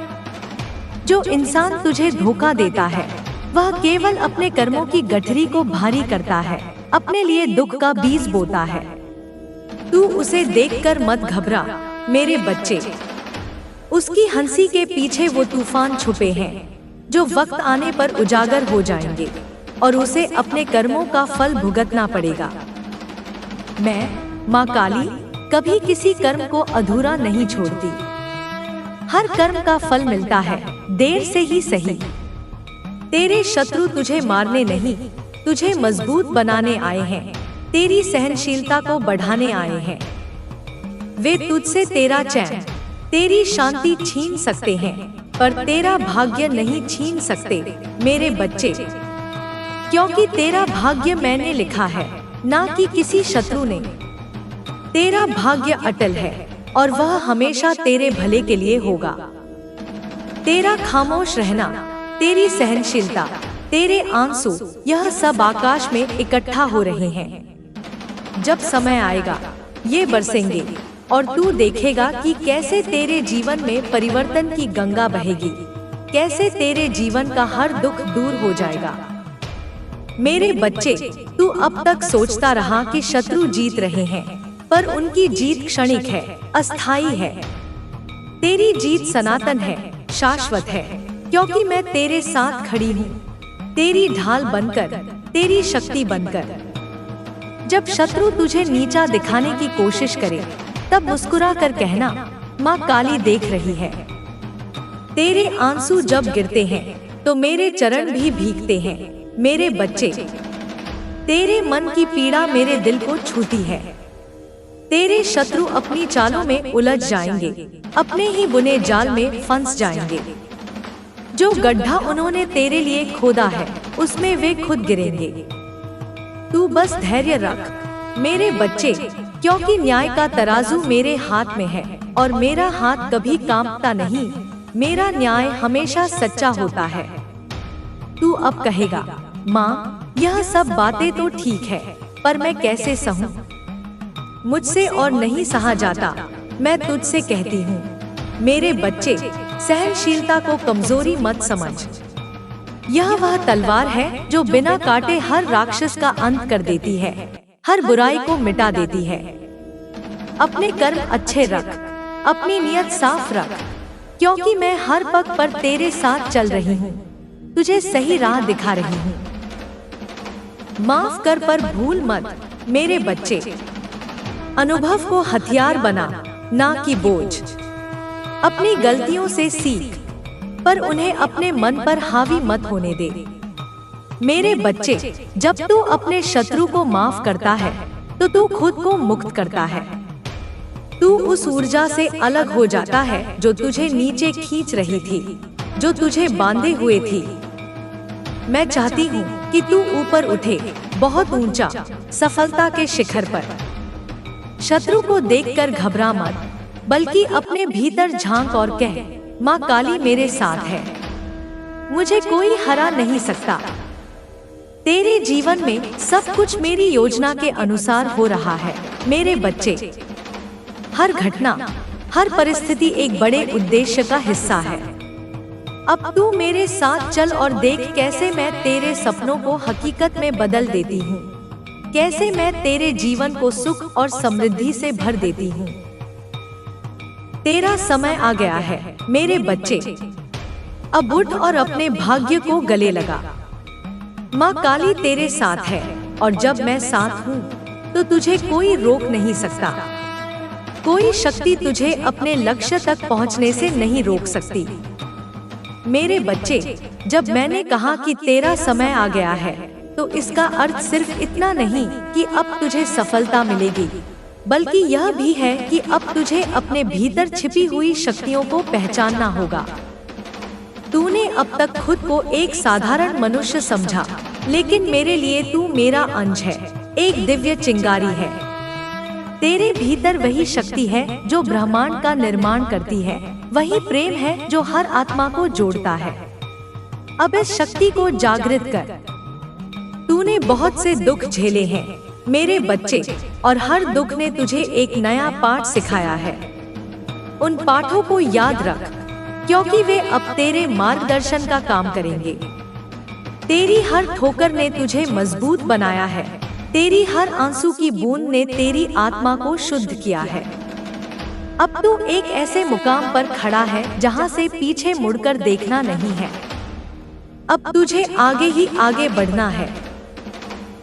जो इंसान तुझे धोखा देता है वह केवल अपने कर्मों की गठरी को भारी करता है, अपने लिए दुख का बीज बोता है। तू उसे देखकर मत घबरा मेरे बच्चे, उसकी हंसी के पीछे वो तूफान छुपे हैं जो वक्त आने पर उजागर हो जाएंगे और उसे अपने कर्मों का फल भुगतना पड़ेगा। मैं माँ काली कभी किसी कर्म को अधूरा नहीं छोड़ती। हर कर्म का फल मिलता है, देर से ही सही। तेरे शत्रु तुझे मारने नहीं, तुझे मजबूत बनाने आए हैं, तेरी सहनशीलता को बढ़ाने आए हैं। वे तुझसे तेरा चैन, तेरी शांति छीन सकते हैं, पर तेरा भाग्य नहीं छीन सकते मेरे बच्चे, क्योंकि तेरा भाग्य मैंने लिखा है, ना कि किसी शत्रु ने। तेरा भाग्य अटल है और वह हमेशा तेरे भले के लिए होगा। तेरा खामोश रहना, तेरी सहनशीलता, तेरे आंसू, यह सब आकाश में इकट्ठा हो रहे हैं। जब समय आएगा ये बरसेंगे और तू देखेगा कि कैसे तेरे जीवन में परिवर्तन की गंगा बहेगी, कैसे तेरे जीवन का हर दुख दूर हो जाएगा। मेरे बच्चे, तू अब तक सोचता रहा कि शत्रु जीत रहे हैं, पर उनकी जीत क्षणिक है, अस्थायी है। तेरी जीत सनातन है, शाश्वत है, क्योंकि मैं तेरे साथ खड़ी हूँ, तेरी ढाल बनकर, तेरी शक्ति बनकर। जब शत्रु तुझे नीचा दिखाने की कोशिश करे तब मुस्कुरा कर कहना, माँ काली देख रही है। तेरे आंसू जब गिरते हैं तो मेरे चरण भी भीगते हैं मेरे बच्चे। तेरे मन की पीड़ा मेरे दिल को छूती है। तेरे शत्रु अपनी चालों में उलझ जाएंगे, अपने ही बुने जाल में फंस जाएंगे। जो गड्ढा उन्होंने तेरे लिए खोदा है उसमें वे खुद गिरेंगे। तू बस धैर्य रख मेरे बच्चे, क्योंकि न्याय का तराजू मेरे हाथ में है और मेरा हाथ कभी कांपता नहीं। मेरा न्याय हमेशा सच्चा होता है। तू अब कहेगा, माँ यह सब बातें तो ठीक है, पर मैं कैसे सहूँ? मुझसे और नहीं सहा जाता। मैं तुझसे कहती हूँ मेरे बच्चे, सहनशीलता को कमजोरी मत समझ। यह वह तलवार है जो बिना काटे हर राक्षस का अंत कर देती है, हर बुराई को मिटा देती है। अपने कर्म अच्छे रख, अपनी नियत साफ रख, क्योंकि मैं हर पग पर तेरे साथ चल रही हूँ, तुझे सही राह दिखा रही हूँ। माफ कर पर भूल मत मेरे बच्चे। अनुभव को हथियार बना, ना कि बोझ। अपनी गलतियों से सीख, पर उन्हें अपने मन पर हावी मत होने दे। मेरे बच्चे, जब तू अपने शत्रु को माफ करता है तो तू खुद को मुक्त करता है। तू उस ऊर्जा से अलग हो जाता है जो तुझे नीचे खींच रही थी, जो तुझे बांधे हुए थी। मैं चाहती हूँ कि तू ऊपर उठे, बहुत ऊंचा, सफलता के शिखर पर। शत्रु को देखकर घबरा मत, बल्कि अपने भीतर झांक और कह, माँ काली मेरे साथ है, मुझे कोई हरा नहीं सकता। तेरे जीवन में सब कुछ मेरी योजना के अनुसार हो रहा है मेरे बच्चे। हर घटना, हर परिस्थिति एक बड़े उद्देश्य का हिस्सा है। अब तू मेरे साथ चल और देख कैसे मैं तेरे सपनों को हकीकत में बदल देती हूँ, कैसे मैं तेरे जीवन को सुख और समृद्धि से भर देती हूँ। तेरा समय आ गया है मेरे बच्चे। अब उठ और अपने भाग्य को गले लगा। माँ काली तेरे साथ है और जब मैं साथ हूँ तो तुझे कोई रोक नहीं सकता। कोई शक्ति तुझे अपने लक्ष्य तक पहुँचने से नहीं रोक सकती। मेरे बच्चे, जब मैंने कहा कि तेरा समय आ गया है तो इसका अर्थ सिर्फ इतना नहीं कि अब तुझे सफलता मिलेगी, बल्कि यह भी है कि अब तुझे अपने भीतर छिपी हुई शक्तियों को पहचानना होगा। तूने अब तक खुद को एक साधारण मनुष्य समझा, लेकिन मेरे लिए तू मेरा अंश है, एक दिव्य चिंगारी है। तेरे भीतर वही शक्ति है जो ब्रह्मांड का निर्माण करती है, वही प्रेम है जो हर आत्मा को जोड़ता है। अब इस शक्ति को जागृत कर। तूने बहुत से दुख झेले हैं मेरे बच्चे, और हर दुख ने तुझे एक नया पाठ सिखाया है। उन पाठों को याद रख, क्योंकि वे अब तेरे मार्गदर्शन का काम करेंगे। तेरी हर ठोकर ने तुझे मजबूत बनाया है। तेरी हर आंसू की बूंद ने तेरी आत्मा को शुद्ध किया है। अब तू एक ऐसे मुकाम पर खड़ा है जहां से पीछे मुड़कर देखना नहीं है। अब तुझे आगे ही आगे बढ़ना है।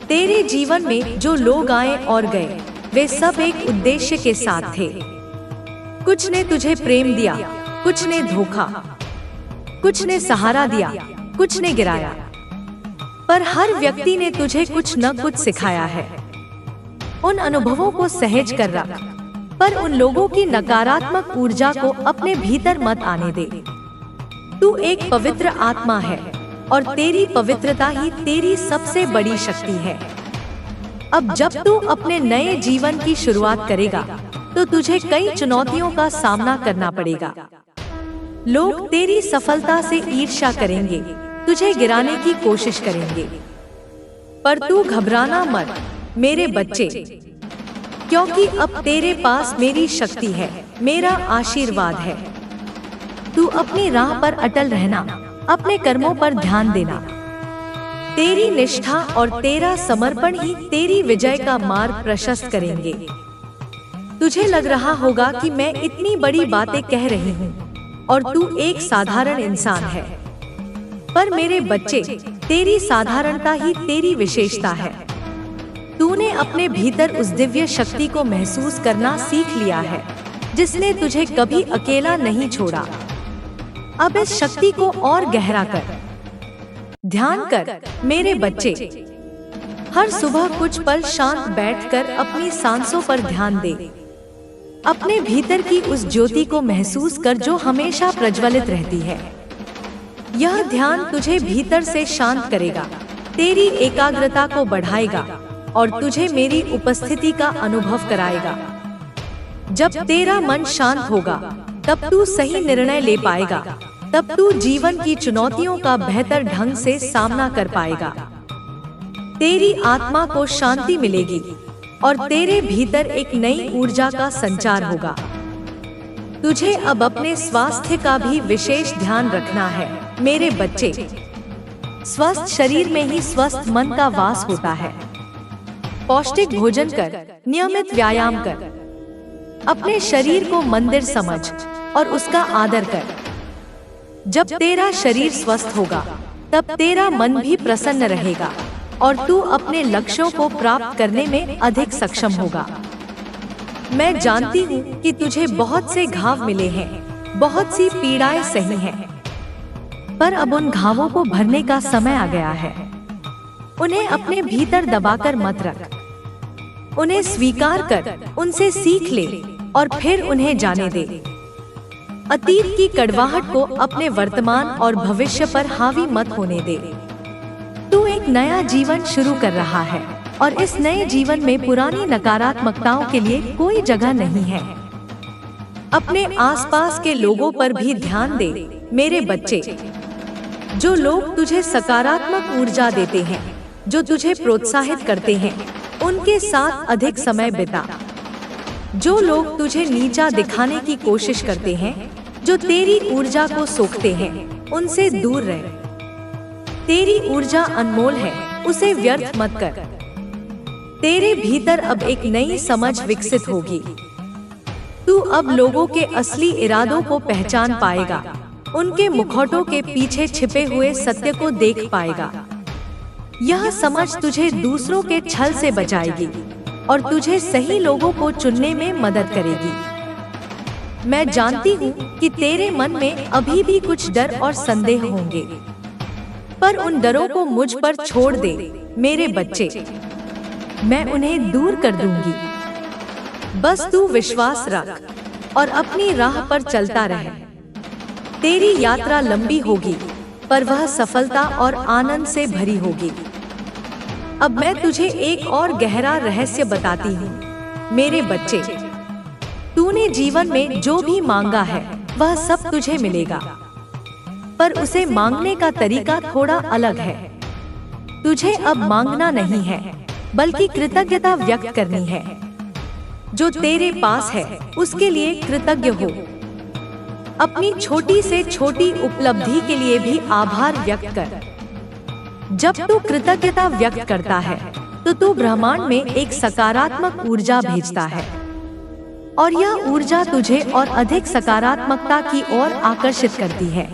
तेरे जीवन में जो लोग आए और गए, वे सब एक उद्देश्य के साथ थे। कुछ ने तुझे प्रेम दिया, कुछ ने धोखा, कुछ ने सहारा दिया, कुछ ने गिराया, पर हर व्यक्ति ने तुझे कुछ न कुछ सिखाया है। उन अनुभवों को सहज कर रख, पर उन लोगों की नकारात्मक ऊर्जा को अपने भीतर मत आने दे। तू एक पवित्र आत्मा है और तेरी पवित्रता ही तेरी सबसे बड़ी शक्ति है। अब जब तू अपने नए जीवन की शुरुआत करेगा, तो तुझे कई चुनौतियों का सामना करना पड़ेगा। लोग तेरी सफलता से ईर्ष्या करेंगे, तुझे गिराने की कोशिश करेंगे, पर तू घबराना मत मेरे बच्चे, क्योंकि अब तेरे पास मेरी शक्ति है, मेरा आशीर्वाद है। तू अपनी राह पर अटल रहना, अपने कर्मों पर ध्यान देना। तेरी निष्ठा और तेरा समर्पण ही तेरी विजय का मार्ग प्रशस्त करेंगे। तुझे लग रहा होगा कि मैं इतनी बड़ी बातें कह रही हूँ और तू एक साधारण इंसान है, पर मेरे बच्चे, तेरी साधारणता ही तेरी विशेषता है। तूने अपने भीतर उस दिव्य शक्ति को महसूस करना सीख लिया है, जिसने तुझे कभी अकेला नहीं छोड़ा। अब इस शक्ति को और गहरा कर, ध्यान कर मेरे बच्चे। हर सुबह कुछ पल शांत बैठकर अपनी सांसों पर ध्यान दे। अपने भीतर की उस ज्योति को महसूस कर जो हमेशा प्रज्वलित रहती है। यह ध्यान तुझे भीतर से शांत करेगा, तेरी एकाग्रता को बढ़ाएगा और तुझे मेरी उपस्थिति का अनुभव कराएगा। जब तेरा मन शांत होगा, तब तू सही निर्णय ले पाएगा, तब तू जीवन की चुनौतियों का बेहतर ढंग से सामना कर पाएगा। तेरी आत्मा को शांति मिलेगी और तेरे भीतर एक नई ऊर्जा का संचार होगा। तुझे अब अपने स्वास्थ्य का भी विशेष ध्यान रखना है मेरे बच्चे। स्वस्थ शरीर में ही स्वस्थ मन का वास होता है। पौष्टिक भोजन कर, नियमित व्यायाम कर, अपने शरीर को मंदिर समझ और उसका आदर कर। जब तेरा शरीर स्वस्थ होगा, तब तेरा मन भी प्रसन्न रहेगा और तू अपने लक्ष्यों को प्राप्त करने में अधिक सक्षम होगा। मैं जानती हूँ कि तुझे बहुत से घाव मिले हैं, बहुत सी पीड़ाएं सही हैं, पर अब उन घावों को भरने का समय आ गया है। उन्हें अपने भीतर दबाकर मत रख, उन्हें स्वीकार कर, उनसे सीख ले और फिर उन्हें जाने दे। अतीत की कड़वाहट को अपने वर्तमान और भविष्य पर हावी मत होने दे। तू एक नया जीवन शुरू कर रहा है और इस नए जीवन में पुरानी नकारात्मकताओं के लिए कोई जगह नहीं है। अपने आसपास के लोगों पर भी ध्यान दे मेरे बच्चे। जो लोग तुझे सकारात्मक ऊर्जा देते हैं, जो तुझे प्रोत्साहित करते हैं, उनके साथ अधिक समय बिता। जो लोग तुझे नीचा दिखाने की कोशिश करते हैं, जो तेरी ऊर्जा को सोखते हैं, उनसे दूर रह। तेरी ऊर्जा अनमोल है, उसे व्यर्थ मत कर। तेरे भीतर अब एक नई समझ विकसित होगी। तू अब लोगों के असली इरादों को पहचान पाएगा, उनके मुखौटों के पीछे छिपे हुए सत्य को देख पाएगा। यह समझ तुझे दूसरों के छल से बचाएगी और तुझे सही लोगों को चुनने में मदद करेगी। मैं जानती हूँ कि तेरे मन में अभी भी कुछ डर और संदेह होंगे, पर उन डरों को मुझ पर छोड़ दे मेरे बच्चे। मैं उन्हें दूर कर दूंगी। बस तू विश्वास रख और अपनी राह पर चलता रह। तेरी यात्रा लंबी होगी, पर वह सफलता और आनंद से भरी होगी। अब मैं तुझे एक और गहरा रहस्य बताती हूँ मेरे बच्चे। तूने जीवन में जो भी मांगा है, वह सब तुझे मिलेगा, पर उसे मांगने का तरीका थोड़ा अलग है। तुझे अब मांगना नहीं है, बल्कि कृतज्ञता व्यक्त करनी है। जो तेरे पास है, उसके लिए कृतज्ञ हो। अपनी छोटी से छोटी उपलब्धि के लिए भी आभार व्यक्त कर। जब तू कृतज्ञता व्यक्त करता है तो तू ब्रह्मांड में एक सकारात्मक ऊर्जा भेजता है और यह ऊर्जा तुझे और अधिक सकारात्मकता की ओर आकर्षित करती है।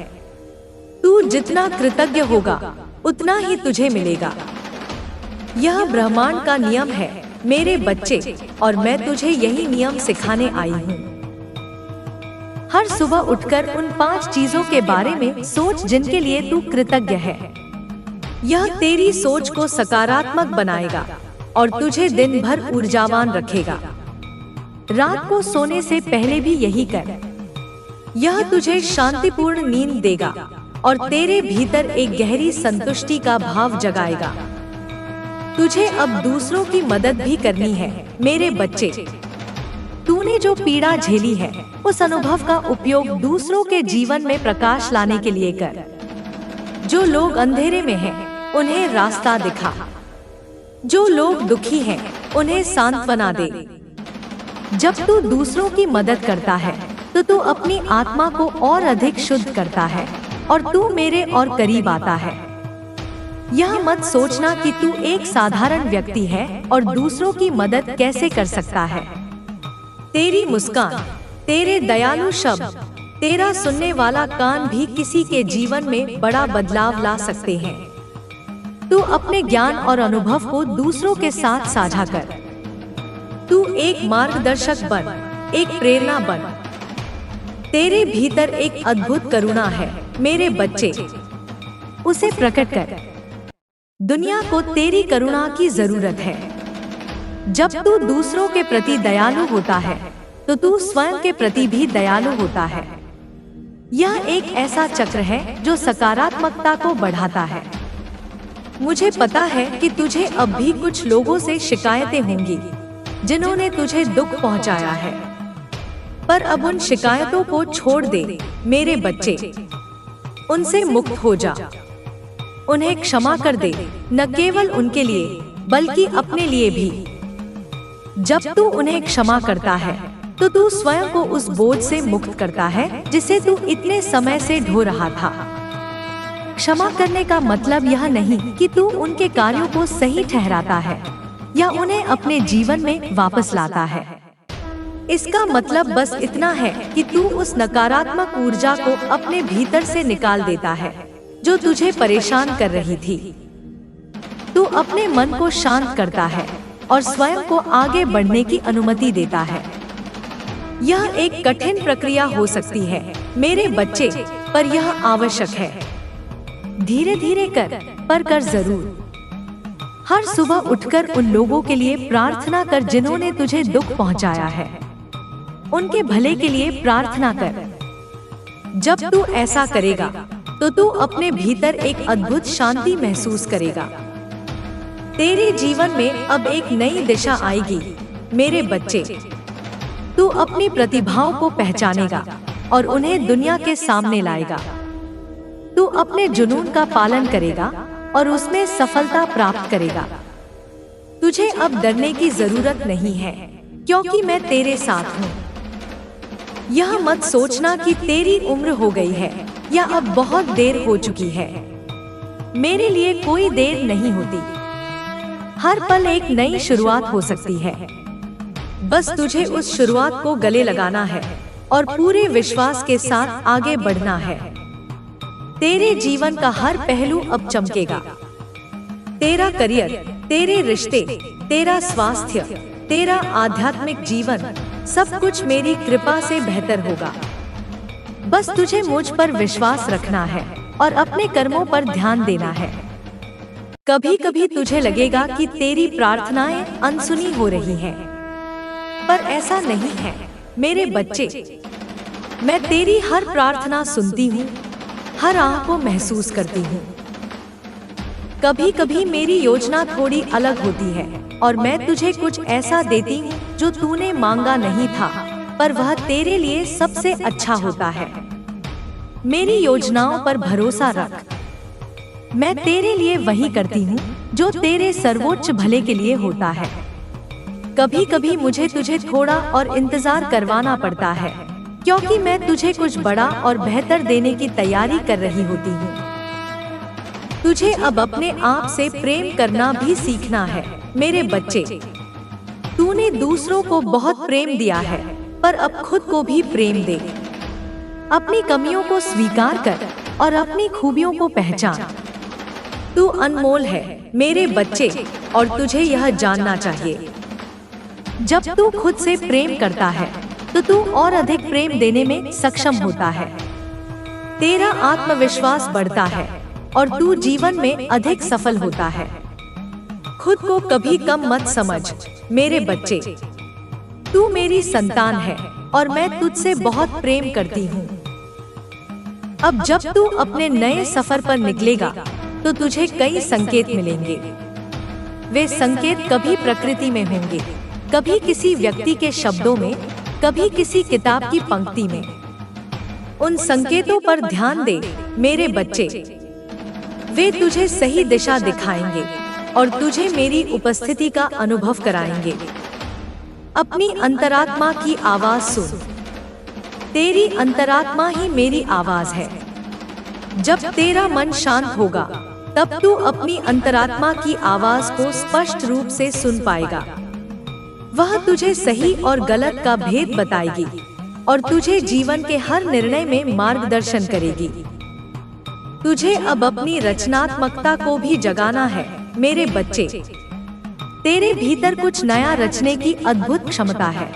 तू जितना कृतज्ञ होगा उतना ही तुझे मिलेगा। यह ब्रह्मांड का नियम है मेरे बच्चे, और मैं तुझे यही नियम सिखाने आई हूँ। हर सुबह उठकर उन 5 चीजों के बारे में सोच जिनके लिए तू कृतज्ञ है। यह तेरी सोच को सकारात्मक बनाएगा और तुझे दिन भर ऊर्जावान रखेगा। रात को सोने से पहले भी यही कर। यह तुझे शांतिपूर्ण नींद देगा और तेरे भीतर एक गहरी संतुष्टि का भाव जगाएगा। तुझे अब दूसरों की मदद भी करनी है मेरे बच्चे। तूने जो पीड़ा झेली है उस अनुभव का उपयोग दूसरों के जीवन में प्रकाश लाने के लिए कर। जो लोग अंधेरे में हैं, उन्हें रास्ता दिखा। जो लोग दुखी हैं, उन्हें सांत्वना दे। जब तू दूसरों की मदद करता है तो तू अपनी आत्मा को और अधिक शुद्ध करता है और तू मेरे और करीब आता है। यह मत सोचना कि तू एक साधारण व्यक्ति है और दूसरों की मदद कैसे कर सकता है। तेरी मुस्कान, तेरे दयालु शब्द, तेरा सुनने वाला कान भी किसी के जीवन में बड़ा बदलाव ला सकते हैं। तू अपने ज्ञान और अनुभव को दूसरों के साथ साझा कर। तू एक मार्गदर्शक बन, एक प्रेरणा बन। तेरे भीतर एक अद्भुत करुणा है मेरे बच्चे, उसे प्रकट कर। दुनिया को तेरी करुणा की जरूरत है। जब तू दूसरों के प्रति दयालु होता है तो तू स्वयं के प्रति भी दयालु होता है। यह एक ऐसा चक्र है जो सकारात्मकता को बढ़ाता है। मुझे पता है कि तुझे अब भी कुछ लोगों से शिकायतें होंगी जिन्होंने तुझे दुख पहुंचाया है, पर अब उन शिकायतों को छोड़ दे मेरे बच्चे। उनसे मुक्त हो जा, उन्हें क्षमा कर दे, न केवल उनके लिए बल्कि अपने लिए भी। जब तू उन्हें क्षमा करता है तो तू स्वयं को उस बोझ से मुक्त करता है जिसे तू इतने समय से ढो रहा था। क्षमा करने का मतलब यह नहीं कि तू उनके कार्यों को सही ठहराता है या उन्हें अपने जीवन में वापस लाता है। इसका मतलब बस इतना है कि तू उस नकारात्मक ऊर्जा को अपने भीतर से निकाल देता है जो तुझे परेशान कर रही थी। तू अपने मन को शांत करता है और स्वयं को आगे बढ़ने की अनुमति देता है। यह एक कठिन प्रक्रिया हो सकती है मेरे बच्चे, पर यह आवश्यक है। धीरे धीरे कर, पर कर जरूर। हर सुबह उठकर उन लोगों के लिए प्रार्थना कर जिन्होंने तुझे दुख पहुंचाया है। उनके भले के लिए प्रार्थना कर। जब तू ऐसा करेगा तो तू अपने भीतर एक अद्भुत शांति महसूस करेगा। तेरे जीवन में अब एक नई दिशा आएगी मेरे बच्चे। तू अपनी प्रतिभाओं को पहचानेगा और उन्हें दुनिया के सामने लाएगा। तू अपने जुनून का पालन करेगा और उसमें सफलता प्राप्त करेगा। तुझे अब डरने की जरूरत नहीं है क्योंकि मैं तेरे साथ हूँ। यह मत सोचना कि तेरी उम्र हो गई है या अब बहुत देर हो चुकी है। मेरे लिए कोई देर नहीं होती। हर पल एक नई शुरुआत हो सकती है। बस तुझे उस शुरुआत को गले लगाना है और पूरे विश्वास के साथ आगे बढ़ना है। तेरे जीवन का हर पहलू अब चमकेगा। तेरा करियर, तेरे रिश्ते, तेरा स्वास्थ्य, तेरा आध्यात्मिक जीवन, सब कुछ मेरी कृपा से बेहतर होगा। बस तुझे मुझ पर विश्वास रखना है और अपने कर्मों पर ध्यान देना है। कभी कभी तुझे लगेगा कि तेरी प्रार्थनाएं अनसुनी हो रही हैं, पर ऐसा नहीं है मेरे बच्चे। मैं तेरी हर प्रार्थना सुनती हूँ, हर आह को महसूस करती हूँ। कभी कभी मेरी योजना थोड़ी अलग होती है और मैं तुझे कुछ ऐसा देती हूँ जो तूने मांगा नहीं था, पर वह तेरे लिए सबसे अच्छा होता है। मेरी योजनाओं पर भरोसा रख। मैं तेरे लिए वही करती हूँ जो तेरे सर्वोच्च भले के लिए होता है। कभी कभी मुझे तुझे थोड़ा और इंतजार करवाना पड़ता है क्योंकि मैं तुझे कुछ बड़ा और बेहतर देने की तैयारी कर रही होती हूँ। तुझे अब अपने आप से प्रेम करना भी सीखना है मेरे बच्चे। तूने दूसरों को बहुत प्रेम दिया है, पर अब खुद को भी प्रेम दे। अपनी कमियों को स्वीकार कर और अपनी खूबियों को पहचान। तू अनमोल है मेरे बच्चे, और तुझे यह जानना चाहिए। जब तू खुद से प्रेम करता है तो तू और अधिक प्रेम देने में सक्षम होता है। तेरा आत्मविश्वास बढ़ता है और तू जीवन में अधिक सफल होता है। खुद को कभी कम मत समझ मेरे बच्चे। तू मेरी संतान है और मैं तुझसे बहुत प्रेम करती हूँ। अब जब तू अपने नए सफर पर निकलेगा तो तुझे कई संकेत मिलेंगे। वे संकेत कभी प्रकृति में होंगे, कभी किसी व्यक्ति के शब्दों में, कभी किसी किताब की पंक्ति में। उन संकेतों पर ध्यान दे मेरे बच्चे। वे तुझे सही दिशा दिखाएंगे और तुझे मेरी उपस्थिति का अनुभव कराएंगे। अपनी अंतरात्मा की आवाज सुन। तेरी अंतरात्मा ही मेरी आवाज है। जब तेरा मन शांत होगा तब तू अपनी अंतरात्मा की आवाज को स्पष्ट रूप से सुन पाएगा। वह तुझे सही और गलत का भेद बताएगी और तुझे जीवन के हर निर्णय में मार्गदर्शन करेगी। तुझे अब अपनी रचनात्मकता को भी जगाना है मेरे बच्चे। तेरे भीतर कुछ नया रचने की अद्भुत क्षमता है।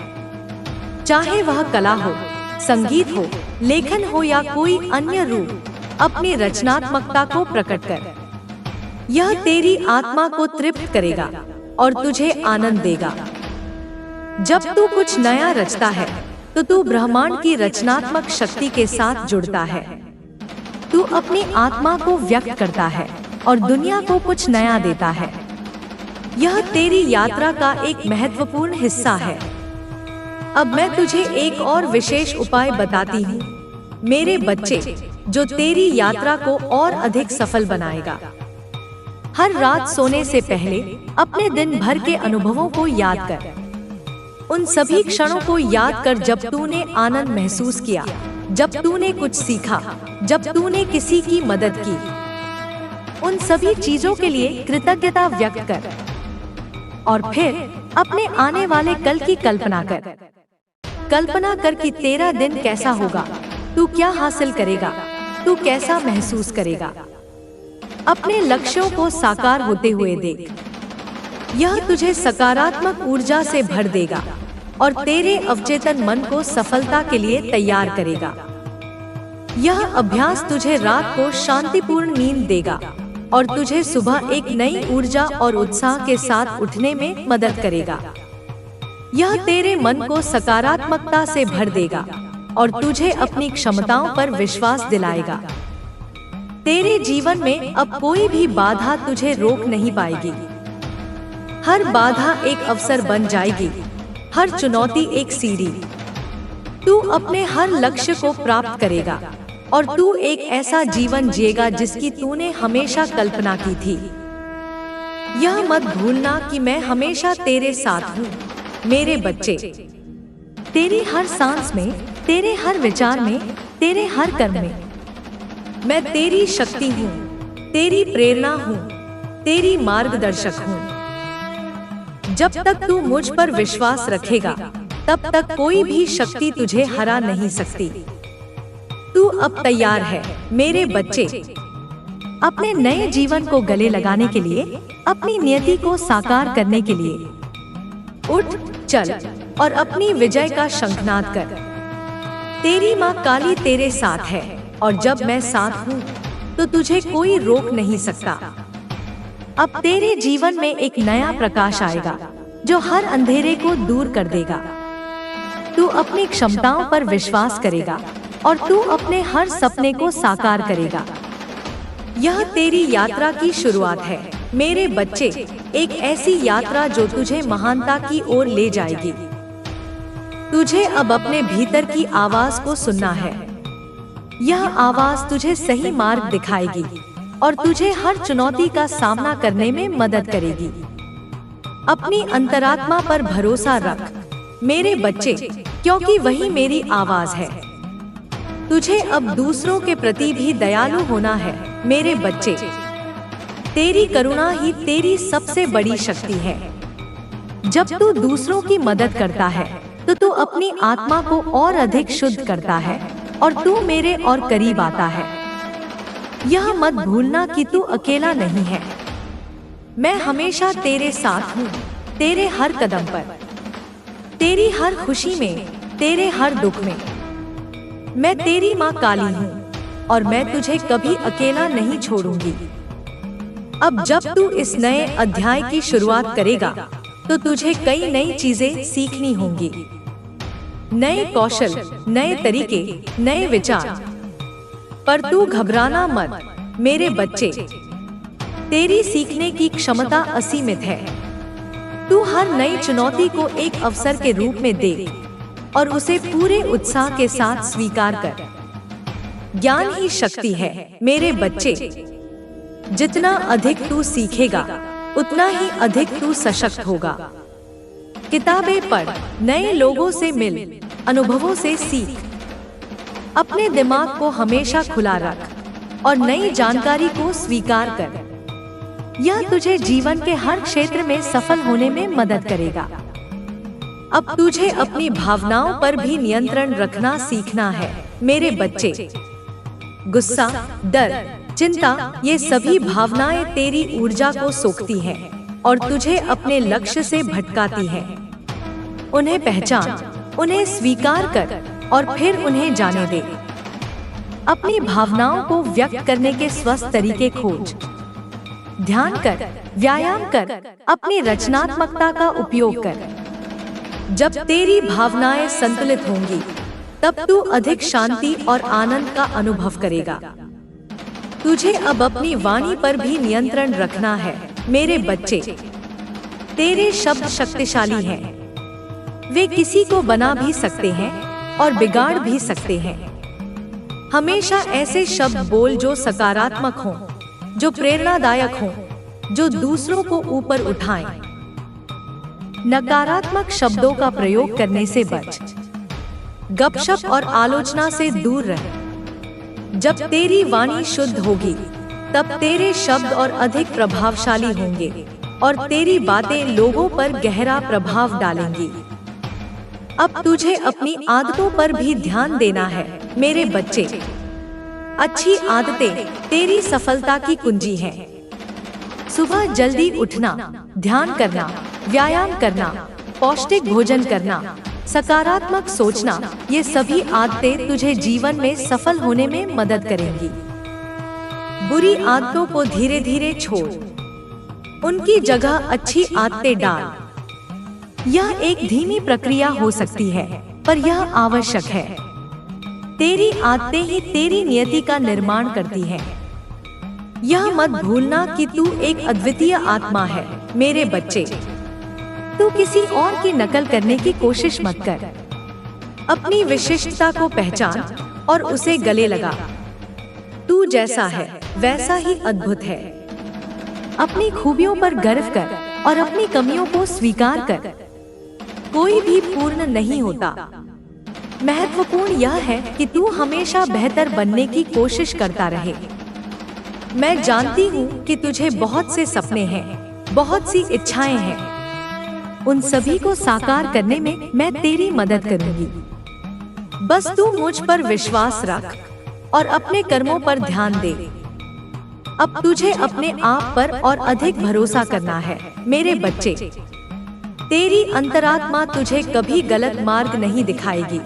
चाहे वह कला हो, संगीत हो, लेखन हो या कोई अन्य रूप, अपनी रचनात्मकता को प्रकट कर। यह तेरी आत्मा को तृप्त करेगा और तुझे आनंद देगा। जब तू कुछ नया रचता है तो तू ब्रह्मांड की रचनात्मक शक्ति के साथ जुड़ता है। तू अपनी आत्मा को व्यक्त करता है और दुनिया को कुछ नया देता है। यह तेरी यात्रा का एक महत्वपूर्ण हिस्सा है। अब मैं तुझे एक और विशेष उपाय बताती हूँ मेरे बच्चे, जो तेरी यात्रा को और अधिक सफल बनाएगा। हर रात सोने से पहले अपने दिन भर के अनुभवों को याद कर। उन सभी क्षणों को याद कर जब तूने आनंद महसूस किया, जब तूने कुछ सीखा, जब तूने किसी की मदद की। उन सभी चीजों के लिए कृतज्ञता व्यक्त कर और फिर अपने आने वाले कल की कल्पना कर। कल्पना कर कि तेरा दिन कैसा होगा, तू क्या हासिल करेगा, तू कैसा महसूस करेगा। अपने लक्ष्यों को साकार होते हुए देख। यह तुझे सकारात्मक ऊर्जा से भर देगा और तेरे अवचेतन मन को सफलता के लिए तैयार करेगा। यह अभ्यास तुझे रात को शांतिपूर्ण नींद देगा और तुझे सुबह एक नई ऊर्जा और उत्साह के साथ उठने में मदद करेगा। यह तेरे मन को सकारात्मकता से भर देगा और तुझे अपनी क्षमताओं पर विश्वास दिलाएगा। तेरे जीवन में अब कोई भी बाधा तुझे रोक नहीं पाएगी। हर बाधा एक अवसर बन जाएगी, हर चुनौती एक सीढ़ी। तू अपने हर लक्ष्य को प्राप्त करेगा और तू एक ऐसा जीवन जिएगा जिसकी तूने हमेशा कल्पना की थी। यह मत भूलना कि मैं हमेशा तेरे साथ हूँ मेरे बच्चे। तेरी हर सांस में, तेरे हर विचार में, तेरे हर कर्म में मैं तेरी शक्ति हूँ, तेरी प्रेरणा हूँ, तेरी मार्गदर्शक हूँ। जब तक तू मुझ पर विश्वास रखेगा तब तक कोई भी शक्ति तुझे हरा नहीं सकती। तू अब तैयार है मेरे बच्चे, अपने नए जीवन को गले लगाने के लिए, अपनी नियति को साकार करने के लिए। उठ, चल और अपनी विजय का शंखनाद कर। तेरी माँ काली तेरे साथ है और जब मैं साथ हूँ तो तुझे कोई रोक नहीं सकता। अब तेरे जीवन में एक नया प्रकाश आएगा जो हर अंधेरे को दूर कर देगा। तू अपनी क्षमताओं पर विश्वास करेगा और तू अपने हर सपने को साकार करेगा। यह तेरी यात्रा की शुरुआत है मेरे बच्चे, एक ऐसी यात्रा जो तुझे महानता की ओर ले जाएगी। तुझे अब अपने भीतर की आवाज को सुनना है। यह आवाज तुझे सही मार्ग दिखाएगी और तुझे हर चुनौती का सामना करने में मदद करेगी। अपनी अंतरात्मा पर भरोसा रख मेरे बच्चे, क्योंकि वही मेरी आवाज है। तुझे अब दूसरों के प्रति भी दयालु होना है मेरे बच्चे। तेरी करुणा ही तेरी सबसे बड़ी शक्ति है। जब तू दूसरों की मदद करता है तो तू अपनी आत्मा को और अधिक शुद्ध करता है और तू मेरे और करीब आता है। यह मत भूलना कि तू अकेला नहीं है। मैं हमेशा तेरे साथ हूँ, तेरे हर कदम पर, तेरी हर खुशी में, तेरे हर दुख में। मैं तेरी माँ काली हूँ और मैं तुझे कभी अकेला नहीं छोड़ूंगी। अब जब तू इस नए अध्याय की शुरुआत करेगा तो तुझे कई नई चीजें सीखनी होंगी, नए कौशल, नए तरीके, नए विचार। पर तू घबराना मत मेरे बच्चे। तेरी सीखने की क्षमता असीमित है। तू हर नई चुनौती को एक अवसर के रूप में देख और उसे पूरे उत्साह के साथ स्वीकार कर। ज्ञान ही शक्ति है मेरे बच्चे। जितना अधिक तू सीखेगा उतना ही अधिक तू सशक्त होगा। किताबें पढ़, नए लोगों से मिल, अनुभवों से सीख। अपने दिमाग को हमेशा खुला रख और नई जानकारी को स्वीकार कर। यह तुझे जीवन के हर क्षेत्र में सफल होने में मदद करेगा। अब तुझे अपनी भावनाओं पर भी नियंत्रण रखना सीखना है मेरे बच्चे। गुस्सा, डर, चिंता, ये सभी भावनाएं तेरी ऊर्जा को सोखती हैं और तुझे अपने लक्ष्य से भटकाती हैं। उन्हें पहचान, उन्हें स्वीकार कर और फिर उन्हें जाने दे। अपनी भावनाओं को व्यक्त करने के स्वस्थ तरीके खोज। ध्यान कर, व्यायाम कर, अपनी रचनात्मकता का उपयोग कर। जब तेरी भावनाएं संतुलित होंगी तब तू अधिक शांति और आनंद का अनुभव करेगा। तुझे अब अपनी वाणी पर भी नियंत्रण रखना है मेरे बच्चे। तेरे शब्द शक्तिशाली हैं। वे किसी को बना भी सकते हैं और बिगाड़ भी सकते हैं। हमेशा ऐसे शब्द बोल जो सकारात्मक हों, जो प्रेरणादायक हों, जो दूसरों को ऊपर उठाएं। नकारात्मक शब्दों का प्रयोग करने से बच। गपशप और आलोचना से दूर रह। जब तेरी वाणी शुद्ध होगी तब तेरे शब्द और अधिक प्रभावशाली होंगे और तेरी बातें लोगों पर गहरा प्रभाव डालेंगी। अब तुझे अपनी आदतों पर भी ध्यान देना है मेरे बच्चे। अच्छी आदतें तेरी सफलता की कुंजी हैं। सुबह जल्दी उठना, ध्यान करना, व्यायाम करना, पौष्टिक भोजन करना, सकारात्मक सोचना, ये सभी आदतें तुझे जीवन में सफल होने में मदद करेंगी। बुरी आदतों को धीरे धीरे छोड़, उनकी जगह अच्छी आदतें डाल। यह एक धीमी प्रक्रिया हो सकती है पर यह आवश्यक है। तेरी आदतें ही तेरी नियति का निर्माण करती हैं। यह मत भूलना कि तू एक अद्वितीय आत्मा है मेरे बच्चे। तू किसी और की नकल करने की कोशिश मत कर। अपनी विशिष्टता को पहचान और उसे गले लगा। तू जैसा है वैसा ही अद्भुत है। अपनी खूबियों पर गर्व कर और अपनी कमियों को स्वीकार कर। कोई भी पूर्ण नहीं होता। महत्वपूर्ण यह है कि तू हमेशा बेहतर बनने की कोशिश करता रहे। मैं जानती हूँ कि तुझे बहुत से सपने हैं, बहुत सी इच्छाएं हैं। उन सभी को साकार करने में मैं तेरी मदद करूंगी। बस तू मुझ पर विश्वास रख और अपने कर्मों पर ध्यान दे। अब तुझे अपने आप पर और अधिक भरोसा करना है मेरे बच्चे। तेरी अंतरात्मा तुझे कभी गलत मार्ग नहीं दिखाएगी।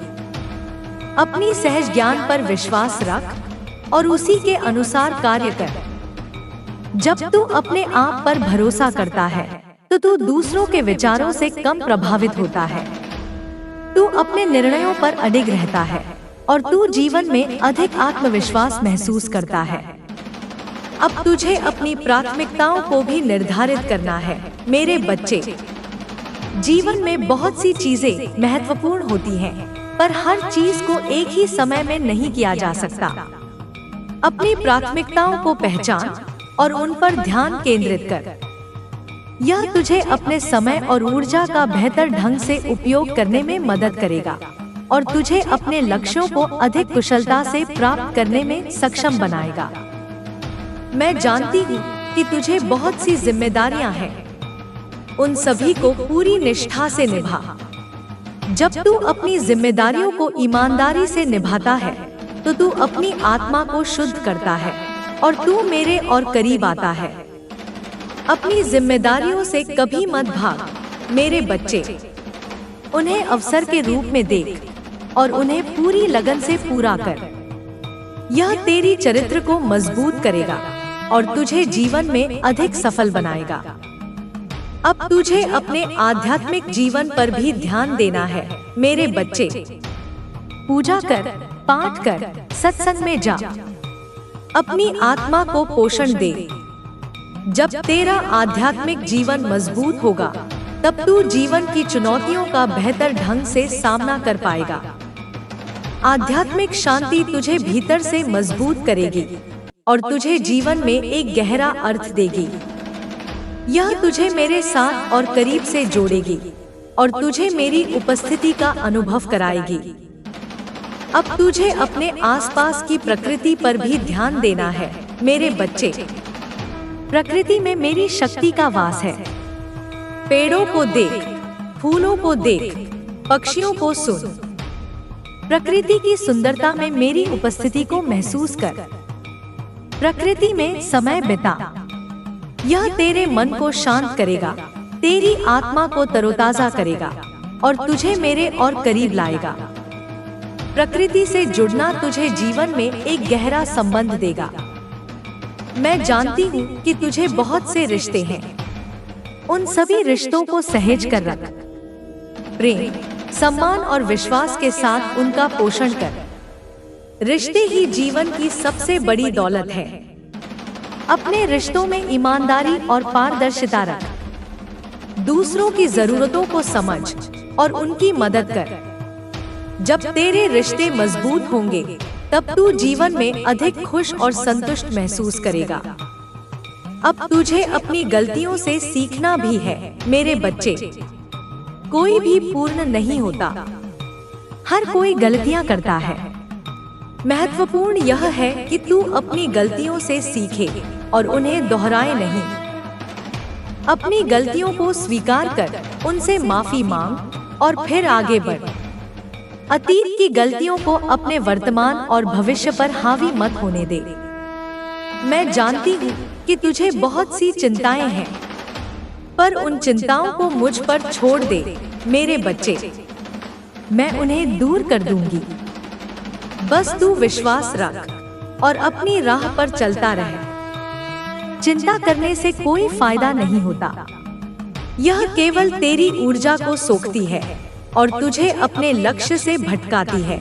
अपनी सहज ज्ञान पर विश्वास रख और उसी के अनुसार कार्य कर। जब तू अपने आप पर भरोसा करता है तो तू दूसरों के विचारों से कम प्रभावित होता है। तू अपने निर्णयों पर अडिग रहता है और तू जीवन में अधिक आत्मविश्वास महसूस करता है। अब तुझे अपनी प्राथमिकताओं को भी निर्धारित करना है मेरे बच्चे। जीवन में बहुत सी चीजें महत्वपूर्ण होती हैं, पर हर चीज को एक ही समय में नहीं किया जा सकता। अपनी प्राथमिकताओं को पहचान और उन पर ध्यान केंद्रित कर। यह तुझे अपने समय और ऊर्जा का बेहतर ढंग से उपयोग करने में मदद करेगा और तुझे अपने लक्ष्यों को अधिक कुशलता से प्राप्त करने में सक्षम बनाएगा। मैं जानती हूँ कि तुझे बहुत सी जिम्मेदारियां हैं। उन सभी को पूरी निष्ठा से निभा। जब तू अपनी जिम्मेदारियों को ईमानदारी से निभाता है तो तू अपनी आत्मा को शुद्ध करता है और तू मेरे और करीब आता है। अपनी जिम्मेदारियों से कभी मत भाग मेरे बच्चे। उन्हें अवसर के रूप में देख और उन्हें पूरी लगन से पूरा कर। यह तेरी चरित्र को मजबूत करेगा और तुझे जीवन में अधिक सफल बनाएगा। अब तुझे अपने आध्यात्मिक जीवन पर भी ध्यान देना है मेरे बच्चे। पूजा कर, पाठ कर, सत्संग में जा। अपनी आत्मा को पोषण दे। जब तेरा आध्यात्मिक जीवन मजबूत होगा तब तू जीवन की चुनौतियों का बेहतर ढंग से सामना कर पाएगा। आध्यात्मिक शांति तुझे भीतर से मजबूत करेगी और तुझे जीवन में एक गहरा अर्थ देगी। यह तुझे मेरे साथ और करीब से जोड़ेगी और तुझे मेरी उपस्थिति का अनुभव कराएगी। अब तुझे अपने आसपास की प्रकृति पर भी ध्यान देना है मेरे बच्चे। प्रकृति में मेरी शक्ति का वास है। पेड़ों को देख, फूलों को देख, पक्षियों को सुन। प्रकृति की सुंदरता में मेरी उपस्थिति को महसूस कर। प्रकृति में समय बिता। यह तेरे मन को शांत करेगा, तेरी आत्मा को तरोताजा करेगा और तुझे मेरे और करीब लाएगा। प्रकृति से जुड़ना तुझे जीवन में एक गहरा संबंध देगा। मैं जानती हूँ कि तुझे बहुत से रिश्ते हैं। उन सभी रिश्तों को सहेज कर रख। प्रेम, सम्मान और विश्वास के साथ उनका पोषण कर। रिश्ते ही जीवन की सबसे बड़ी दौलत है। अपने रिश्तों में ईमानदारी और पारदर्शिता रख। दूसरों की जरूरतों को समझ और उनकी मदद कर। जब तेरे रिश्ते मजबूत होंगे तब तू जीवन में अधिक खुश और संतुष्ट महसूस करेगा। अब तुझे अपनी गलतियों से सीखना भी है मेरे बच्चे। कोई भी पूर्ण नहीं होता। हर कोई गलतियां करता है। महत्वपूर्ण यह है कि तू अपनी गलतियों से सीखे और उन्हें दोहराए नहीं। अपनी गलतियों को स्वीकार कर, उनसे माफी मांग और फिर आगे बढ़। अतीत की गलतियों को अपने वर्तमान और भविष्य पर हावी मत होने दे। मैं जानती हूँ कि तुझे बहुत सी चिंताएं हैं, पर उन चिंताओं को मुझ पर छोड़ दे मेरे बच्चे। मैं उन्हें दूर कर दूंगी। बस तू विश्वास रख और अपनी राह पर चलता रह। चिंता करने से कोई फायदा नहीं होता। यह केवल तेरी ऊर्जा को सोखती है और तुझे अपने लक्ष्य से भटकाती है।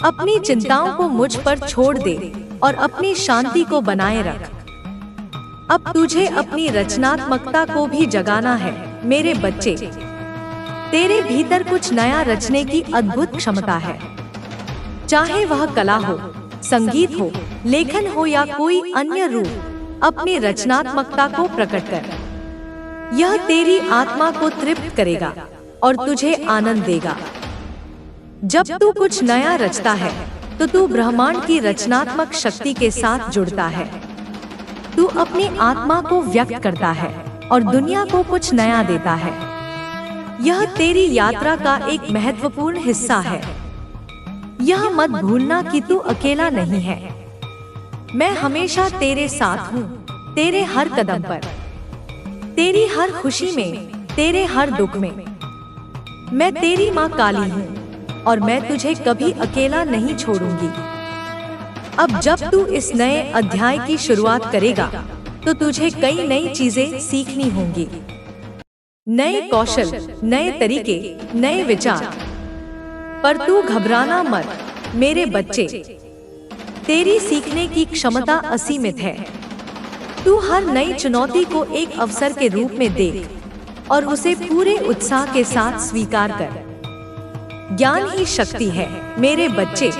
अपनी चिंताओं को मुझ पर छोड़ दे और अपनी शांति को बनाए रख। अब तुझे अपनी रचनात्मकता को भी जगाना है मेरे बच्चे। तेरे भीतर कुछ नया रचने की अद्भुत क्षमता है। चाहे वह कला हो, संगीत हो, लेखन हो या कोई अन्य रूप, अपनी रचनात्मकता को प्रकट कर। यह तेरी आत्मा को तृप्त करेगा और तुझे आनंद देगा। जब तू कुछ नया रचता है तो तू ब्रह्मांड की रचनात्मक शक्ति के साथ जुड़ता है। तू अपनी आत्मा को व्यक्त करता है और दुनिया को कुछ नया देता है। यह तेरी यात्रा का एक महत्वपूर्ण हिस्सा है। यह मत भूलना कि तू अकेला नहीं है। मैं हमेशा तेरे साथ हूँ, तेरे हर कदम पर, तेरी हर खुशी में, तेरे हर दुख में। मैं तेरी माँ काली हूँ और मैं तुझे कभी अकेला नहीं छोड़ूंगी। अब जब तू इस नए अध्याय की शुरुआत करेगा तो तुझे कई नई चीजें सीखनी होंगी। नए कौशल, नए तरीके, नए विचार। पर तू घबराना मत मेरे बच्चे। तेरी सीखने की क्षमता असीमित है। तू हर नई चुनौती को एक अवसर के रूप में देख और उसे पूरे उत्साह के साथ स्वीकार कर। ज्ञान ही शक्ति है मेरे बच्चे।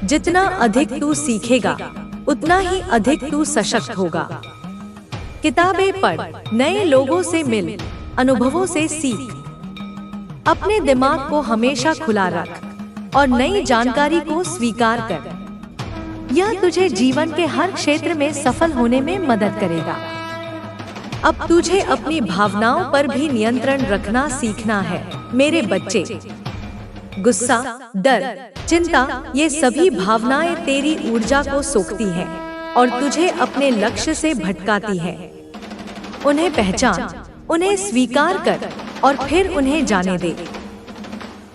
जितना अधिक तू सीखेगा उतना ही अधिक तू सशक्त होगा। किताबें पढ़, नए लोगों से मिल, अनुभवों से सीख। अपने दिमाग को हमेशा खुला रख और नई जानकारी को स्वीकार कर। यह तुझे जीवन के हर क्षेत्र में सफल होने में मदद करेगा। अब तुझे अपनी भावनाओं पर भी नियंत्रण रखना सीखना है मेरे बच्चे। गुस्सा, डर, चिंता, ये सभी भावनाएं तेरी ऊर्जा को सोखती हैं और तुझे अपने लक्ष्य से भटकाती हैं। उन्हें पहचान, उन्हें स्वीकार कर और फिर उन्हें जाने दे।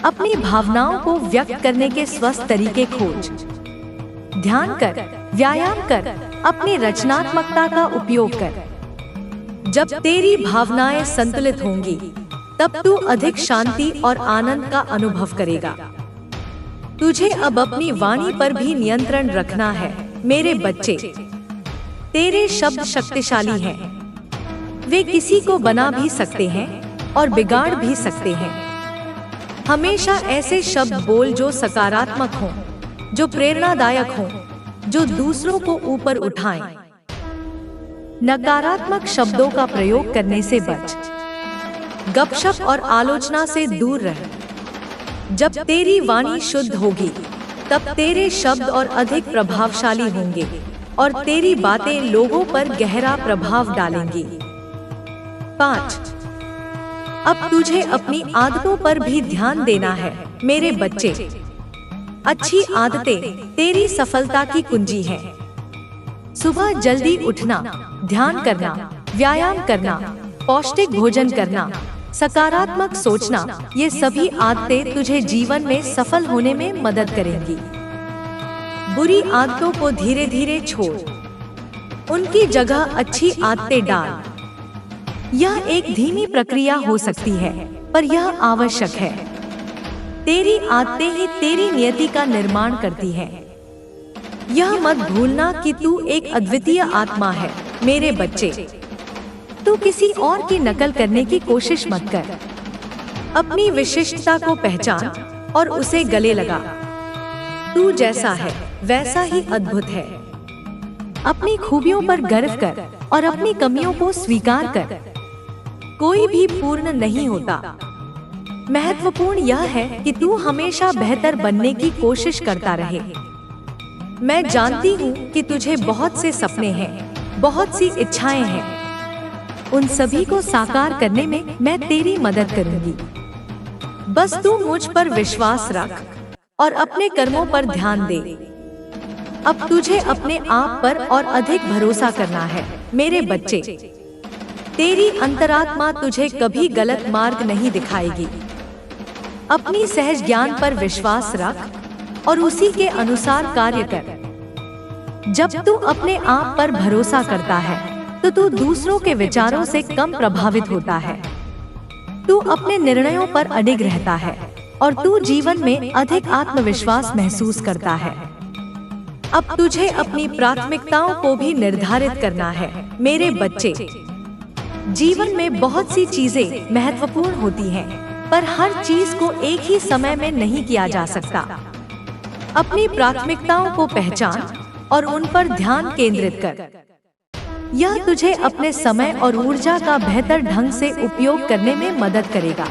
अपनी भावनाओं को व्यक्त करने के स्वस्थ तरीके खोज। ध्यान कर, व्यायाम कर, अपनी रचनात्मकता का उपयोग कर। जब तेरी भावनाएं संतुलित होंगी, तब तू अधिक शांति और आनंद का अनुभव करेगा। तुझे अब अपनी वाणी पर भी नियंत्रण रखना है मेरे बच्चे। तेरे शब्द शक्तिशाली हैं। वे किसी को बना भी सकते हैं और बिगाड़ भी सकते हैं। हमेशा ऐसे शब्द बोल जो सकारात्मक हों, जो प्रेरणादायक हों, जो दूसरों को ऊपर उठाएं। नकारात्मक शब्दों का प्रयोग करने से बच। गपशप और आलोचना से दूर रह। जब तेरी वाणी शुद्ध होगी, तब तेरे शब्द और अधिक प्रभावशाली होंगे और तेरी बातें लोगों पर गहरा प्रभाव डालेंगी। 5. अब तुझे अपनी आदतों पर भी ध्यान देना है मेरे बच्चे। अच्छी आदतें तेरी सफलता की कुंजी हैं। सुबह जल्दी उठना, ध्यान करना, व्यायाम करना, पौष्टिक भोजन करना, सकारात्मक सोचना, ये सभी आदतें तुझे जीवन में सफल होने में मदद करेंगी। बुरी आदतों को धीरे धीरे छोड़, उनकी जगह अच्छी आदतें डाल। यह एक धीमी प्रक्रिया हो सकती है, पर यह आवश्यक है। तेरी आदतें ही तेरी नियति का निर्माण करती हैं। यह मत भूलना कि तू एक अद्वितीय आत्मा है मेरे बच्चे। तू किसी और की नकल करने की कोशिश मत कर। अपनी विशिष्टता को पहचान और उसे गले लगा। तू जैसा है वैसा ही अद्भुत है। अपनी खूबियों पर गर्व कर और अपनी कमियों को स्वीकार कर। कोई भी पूर्ण नहीं होता। महत्वपूर्ण यह है कि तू हमेशा बेहतर बनने की कोशिश करता रहे। मैं जानती हूँ कि तुझे बहुत से सपने हैं, बहुत सी इच्छाएं हैं। उन सभी को साकार करने में मैं तेरी मदद करूंगी। बस तू मुझ पर विश्वास रख और अपने कर्मों पर ध्यान दे। अब तुझे अपने आप पर और अधिक भरोसा करना है मेरे बच्चे। तेरी अंतरात्मा तुझे कभी गलत मार्ग नहीं दिखाएगी। अपनी सहज ज्ञान पर विश्वास रख और उसी के अनुसार कार्य कर। जब तू अपने आप पर भरोसा करता है, तो तू दूसरों के विचारों से कम प्रभावित होता है। तू अपने निर्णयों पर अडिग रहता है और तू जीवन में अधिक आत्मविश्वास महसूस करता है। अब तुझे अपनी प्राथमिकताओं को भी निर्धारित करना है मेरे बच्चे। जीवन में बहुत सी चीजें महत्वपूर्ण होती हैं, पर हर चीज को एक ही समय में नहीं किया जा सकता। अपनी प्राथमिकताओं को पहचान और उन पर ध्यान केंद्रित कर। यह तुझे अपने समय और ऊर्जा का बेहतर ढंग से उपयोग करने में मदद करेगा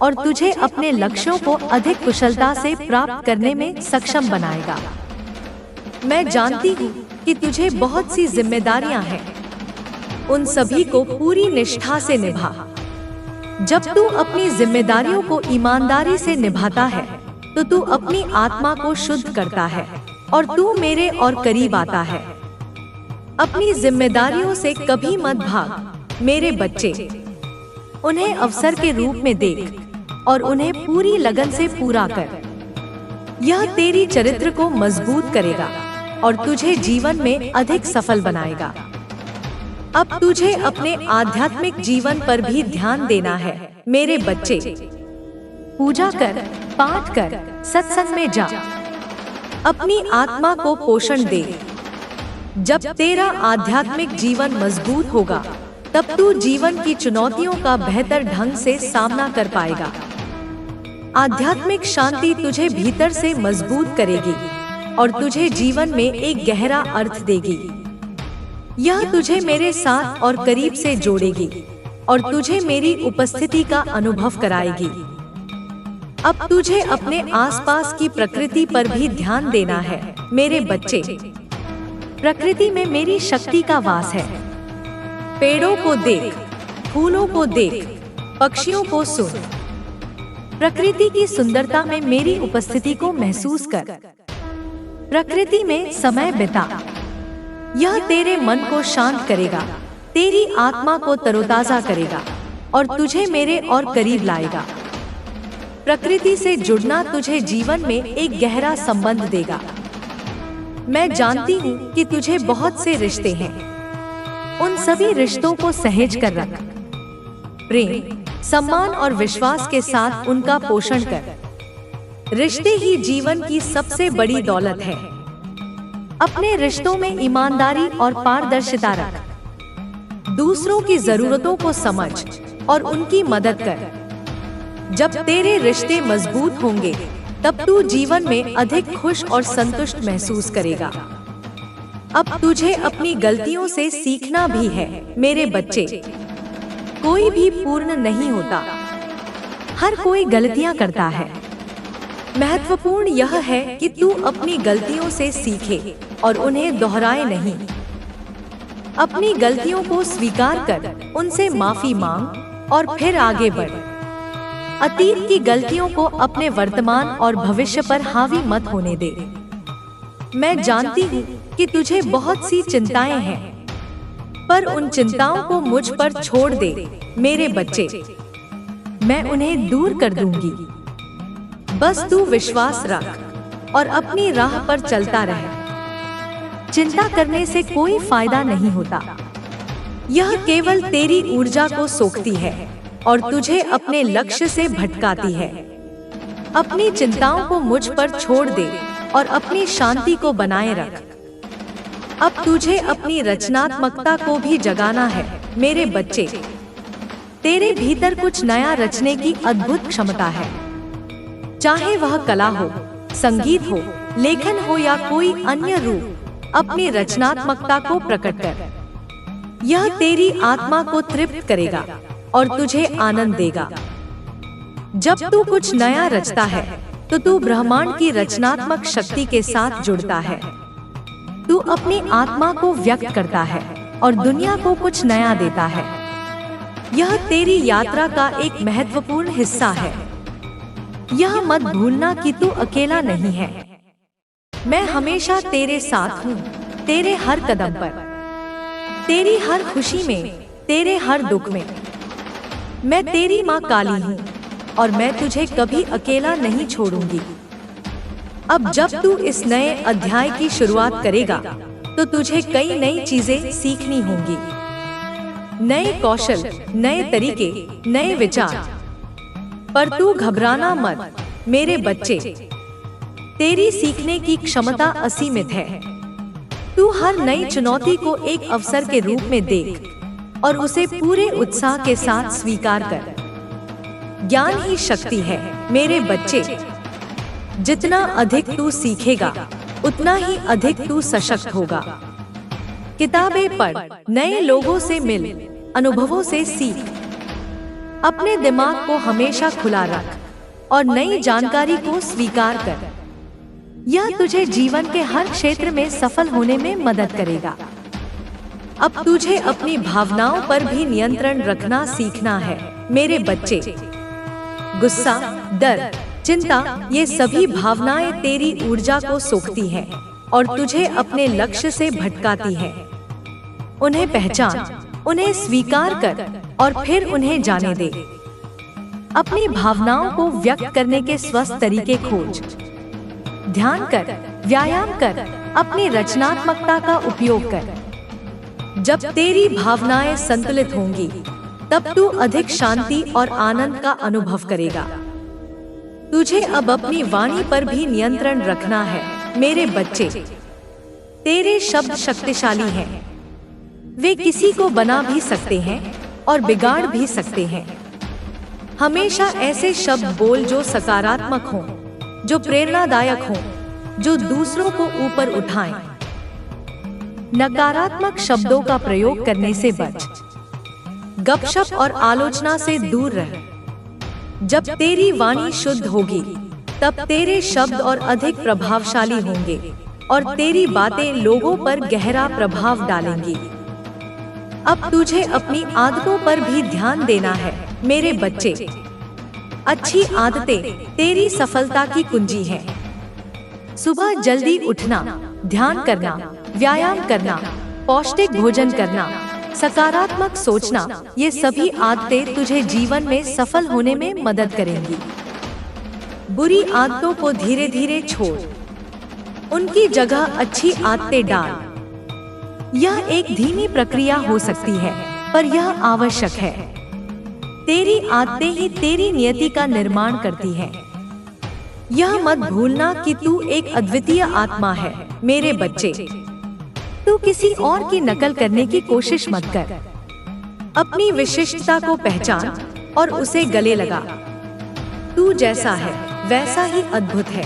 और तुझे अपने लक्ष्यों को अधिक कुशलता से प्राप्त करने में सक्षम बनाएगा। मैं जानती हूँ कि तुझे बहुत सी जिम्मेदारियां हैं। उन सभी को पूरी निष्ठा से निभा। जब तू अपनी जिम्मेदारियों को ईमानदारी से निभाता है, तो तू अपनी आत्मा को शुद्ध करता है और तू मेरे और करीब आता है। अपनी जिम्मेदारियों से कभी मत भाग मेरे बच्चे। उन्हें अवसर के रूप में देख और उन्हें पूरी लगन से पूरा कर। यह तेरी चरित्र को मजबूत करेगा और तुझे जीवन में अधिक सफल बनाएगा। अब तुझे अपने आध्यात्मिक जीवन पर भी ध्यान देना है मेरे बच्चे। पूजा कर, पाठ कर, सत्संग में जा। अपनी आत्मा को पोषण दे। जब तेरा आध्यात्मिक जीवन मजबूत होगा, तब तू जीवन की चुनौतियों का बेहतर ढंग से सामना कर पाएगा। आध्यात्मिक शांति तुझे भीतर से मजबूत करेगी और तुझे जीवन में एक गहरा अर्थ देगी। यह तुझे मेरे साथ और करीब से जोड़ेगी और तुझे मेरी उपस्थिति का अनुभव कराएगी। अब तुझे अपने आसपास की प्रकृति पर भी ध्यान देना है मेरे बच्चे। प्रकृति में मेरी शक्ति का वास है। पेड़ों को देख, फूलों को देख, पक्षियों को सुन। प्रकृति की सुंदरता में मेरी उपस्थिति को महसूस कर। प्रकृति में समय बिता। यह तेरे मन को शांत करेगा, तेरी आत्मा को तरोताजा करेगा और तुझे मेरे और करीब लाएगा। प्रकृति से जुड़ना तुझे जीवन में एक गहरा संबंध देगा। मैं जानती हूँ कि तुझे बहुत से रिश्ते हैं। उन सभी रिश्तों को सहेज कर रख। प्रेम, सम्मान और विश्वास के साथ उनका पोषण कर। रिश्ते ही जीवन की सबसे बड़ी दौलत है। अपने रिश्तों में ईमानदारी और पारदर्शिता रख। दूसरों की जरूरतों को समझ और उनकी मदद कर। जब तेरे रिश्ते मजबूत होंगे तब तू जीवन में अधिक खुश और संतुष्ट महसूस करेगा। अब तुझे अपनी गलतियों से सीखना भी है मेरे बच्चे। कोई भी पूर्ण नहीं होता, हर कोई गलतियां करता है। महत्वपूर्ण यह है कि तू अपनी गलतियों से सीखे और उन्हें दोहराए नहीं। अपनी गलतियों को स्वीकार कर, उनसे माफी मांग और फिर आगे बढ़। अतीत की गलतियों को अपने वर्तमान और भविष्य पर हावी मत होने दे। मैं जानती हूँ कि तुझे बहुत सी चिंताएं हैं, पर उन चिंताओं को मुझ पर छोड़ दे मेरे बच्चे। मैं उन्हें दूर कर दूंगी। बस तू विश्वास रख और अपनी राह पर चलता रह। चिंता करने से कोई फायदा नहीं होता। यह केवल तेरी ऊर्जा को सोखती है और तुझे अपने लक्ष्य से भटकाती है। अपनी चिंताओं को मुझ पर छोड़ दे और अपनी शांति को बनाए रख। अब तुझे अपनी रचनात्मकता को भी जगाना है मेरे बच्चे। तेरे भीतर कुछ नया रचने की अद्भुत क्षमता है। चाहे वह कला हो, संगीत हो, लेखन हो या कोई अन्य रूप, अपनी रचनात्मकता को प्रकट कर। यह तेरी आत्मा को तृप्त करेगा और तुझे आनंद देगा। जब तू कुछ नया रचता है तो तू ब्रह्मांड की रचनात्मक शक्ति के साथ जुड़ता है। तू अपनी आत्मा को व्यक्त करता है और दुनिया को कुछ नया देता है। यह तेरी यात्रा का एक महत्वपूर्ण हिस्सा है। यह मत भूलना कि तू अकेला नहीं है। मैं हमेशा तेरे साथ हूँ, तेरे हर कदम पर, तेरी हर खुशी में, तेरे हर दुख में। मैं तेरी माँ काली हूँ और मैं तुझे कभी अकेला नहीं छोड़ूंगी। अब जब तू इस नए अध्याय की शुरुआत करेगा तो तुझे कई नई चीजें सीखनी होंगी। नए कौशल, नए तरीके, नए विचार। पर तू घबराना मत मेरे बच्चे। तेरी सीखने की क्षमता असीमित है। तू हर नई चुनौती को एक अवसर के रूप में देख और उसे पूरे उत्साह के साथ स्वीकार कर। ज्ञान ही शक्ति है मेरे बच्चे। जितना अधिक तू सीखेगा उतना ही अधिक तू सशक्त होगा। किताबें पढ़, नए लोगों से मिल, अनुभवों से सीख। अपने दिमाग को हमेशा खुला रख और नई जानकारी को स्वीकार कर। यह तुझे जीवन के हर क्षेत्र में सफल होने में मदद करेगा। अब तुझे अपनी भावनाओं पर भी नियंत्रण रखना सीखना है मेरे बच्चे। गुस्सा, डर, चिंता, ये सभी भावनाएं तेरी ऊर्जा को सोखती हैं और तुझे अपने लक्ष्य से भटकाती हैं। उन्हें पहचान, उन्हें स्वीकार कर और फिर उन्हें जाने दे। अपनी भावनाओं को व्यक्त करने के स्वस्थ तरीके खोज। ध्यान कर, व्यायाम कर, अपनी रचनात्मकता का उपयोग कर। जब तेरी भावनाएं संतुलित होंगी तब तू अधिक शांति और आनंद का अनुभव करेगा। तुझे अब अपनी वाणी पर भी नियंत्रण रखना है मेरे बच्चे। तेरे शब्द शक्तिशाली हैं। वे किसी को बना भी सकते हैं और बिगाड़ भी सकते हैं। हमेशा ऐसे शब्द बोल जो सकारात्मक हों, जो प्रेरणादायक हों, जो दूसरों को ऊपर उठाएं। नकारात्मक शब्दों का प्रयोग करने से बच। गपशप और आलोचना से दूर रह। जब तेरी वाणी शुद्ध होगी तब तेरे शब्द और अधिक प्रभावशाली होंगे और तेरी बातें लोगों पर गहरा प्रभाव डालेंगी। अब तुझे अपनी आदतों पर भी ध्यान देना है मेरे बच्चे। अच्छी आदतें तेरी सफलता की कुंजी हैं। सुबह जल्दी उठना, ध्यान करना, व्यायाम करना, पौष्टिक भोजन करना, सकारात्मक सोचना, ये सभी आदतें तुझे जीवन में सफल होने में मदद करेंगी। बुरी आदतों को धीरे धीरे छोड़, उनकी जगह अच्छी आदतें डाल। यह एक धीमी प्रक्रिया हो सकती है, पर यह आवश्यक है। तेरी आदतें ही तेरी नियति का निर्माण करती हैं। यह मत भूलना कि तू एक अद्वितीय आत्मा है मेरे बच्चे। तू किसी और की नकल करने की कोशिश मत कर। अपनी विशिष्टता को पहचान और उसे गले लगा। तू जैसा है वैसा ही अद्भुत है।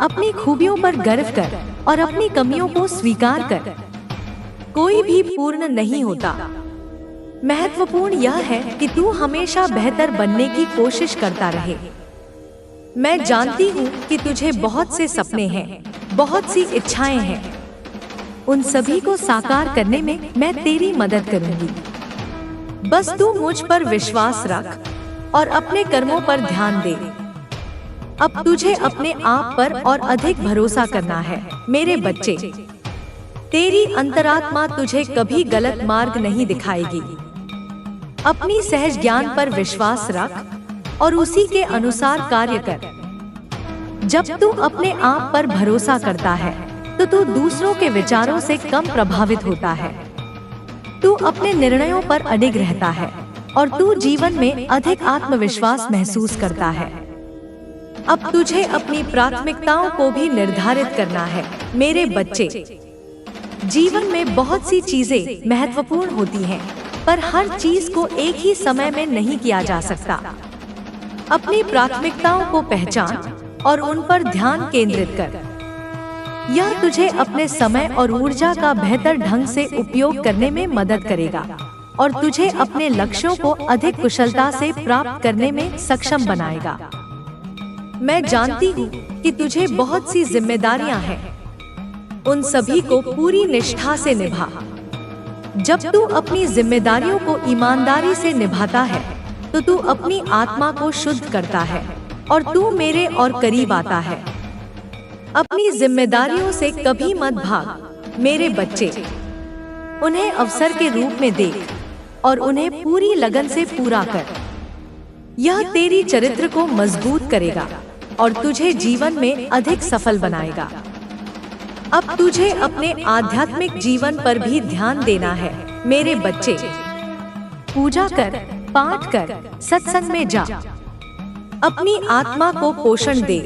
अपनी खूबियों पर गर्व कर और अपनी कमियों को स्वीकार कर। कोई भी पूर्ण नहीं होता। महत्वपूर्ण यह है कि तू हमेशा बेहतर बनने की कोशिश करता रहे। मैं जानती हूँ कि तुझे बहुत से सपने हैं, बहुत सी इच्छाएं हैं। उन सभी को साकार करने में मैं तेरी मदद करूंगी। बस तू मुझ पर विश्वास रख और अपने कर्मों पर ध्यान दे। अब तुझे अपने आप पर और अधिक भरोसा करना है मेरे बच्चे। तेरी अंतरात्मा तुझे कभी गलत मार्ग नहीं दिखाएगी। अपनी सहज ज्ञान पर विश्वास रख और उसी के अनुसार कार्य कर। जब तू अपने आप पर भरोसा करता है तो तू दूसरों के विचारों से कम प्रभावित होता है। तू अपने निर्णयों पर अडिग रहता है और तू जीवन में अधिक आत्मविश्वास महसूस करता है। अब तुझे अपनी प्राथमिकताओं को भी निर्धारित करना है मेरे बच्चे। जीवन में बहुत सी चीजें महत्वपूर्ण होती हैं, पर हर चीज को एक ही समय में नहीं किया जा सकता। अपनी प्राथमिकताओं को पहचान और उन पर ध्यान केंद्रित कर। यह तुझे अपने समय और ऊर्जा का बेहतर ढंग से उपयोग करने में मदद करेगा और तुझे अपने लक्ष्यों को अधिक कुशलता से प्राप्त करने में सक्षम बनाएगा। मैं जानती हूँ कि तुझे बहुत सी जिम्मेदारियां हैं। उन सभी को पूरी निष्ठा से निभा। जब तू अपनी जिम्मेदारियों को ईमानदारी से निभाता है तो तू अपनी आत्मा को शुद्ध करता है और तू मेरे और करीब आता है। अपनी जिम्मेदारियों से कभी मत भाग मेरे बच्चे। उन्हें अवसर के रूप में देख और उन्हें पूरी लगन से पूरा कर। यह तेरी चरित्र को मजबूत करेगा और तुझे जीवन में अधिक सफल बनाएगा। अब तुझे अपने आध्यात्मिक जीवन पर भी ध्यान देना है मेरे बच्चे। पूजा कर, पाठ कर, सत्संग में जा। अपनी आत्मा को पोषण दे।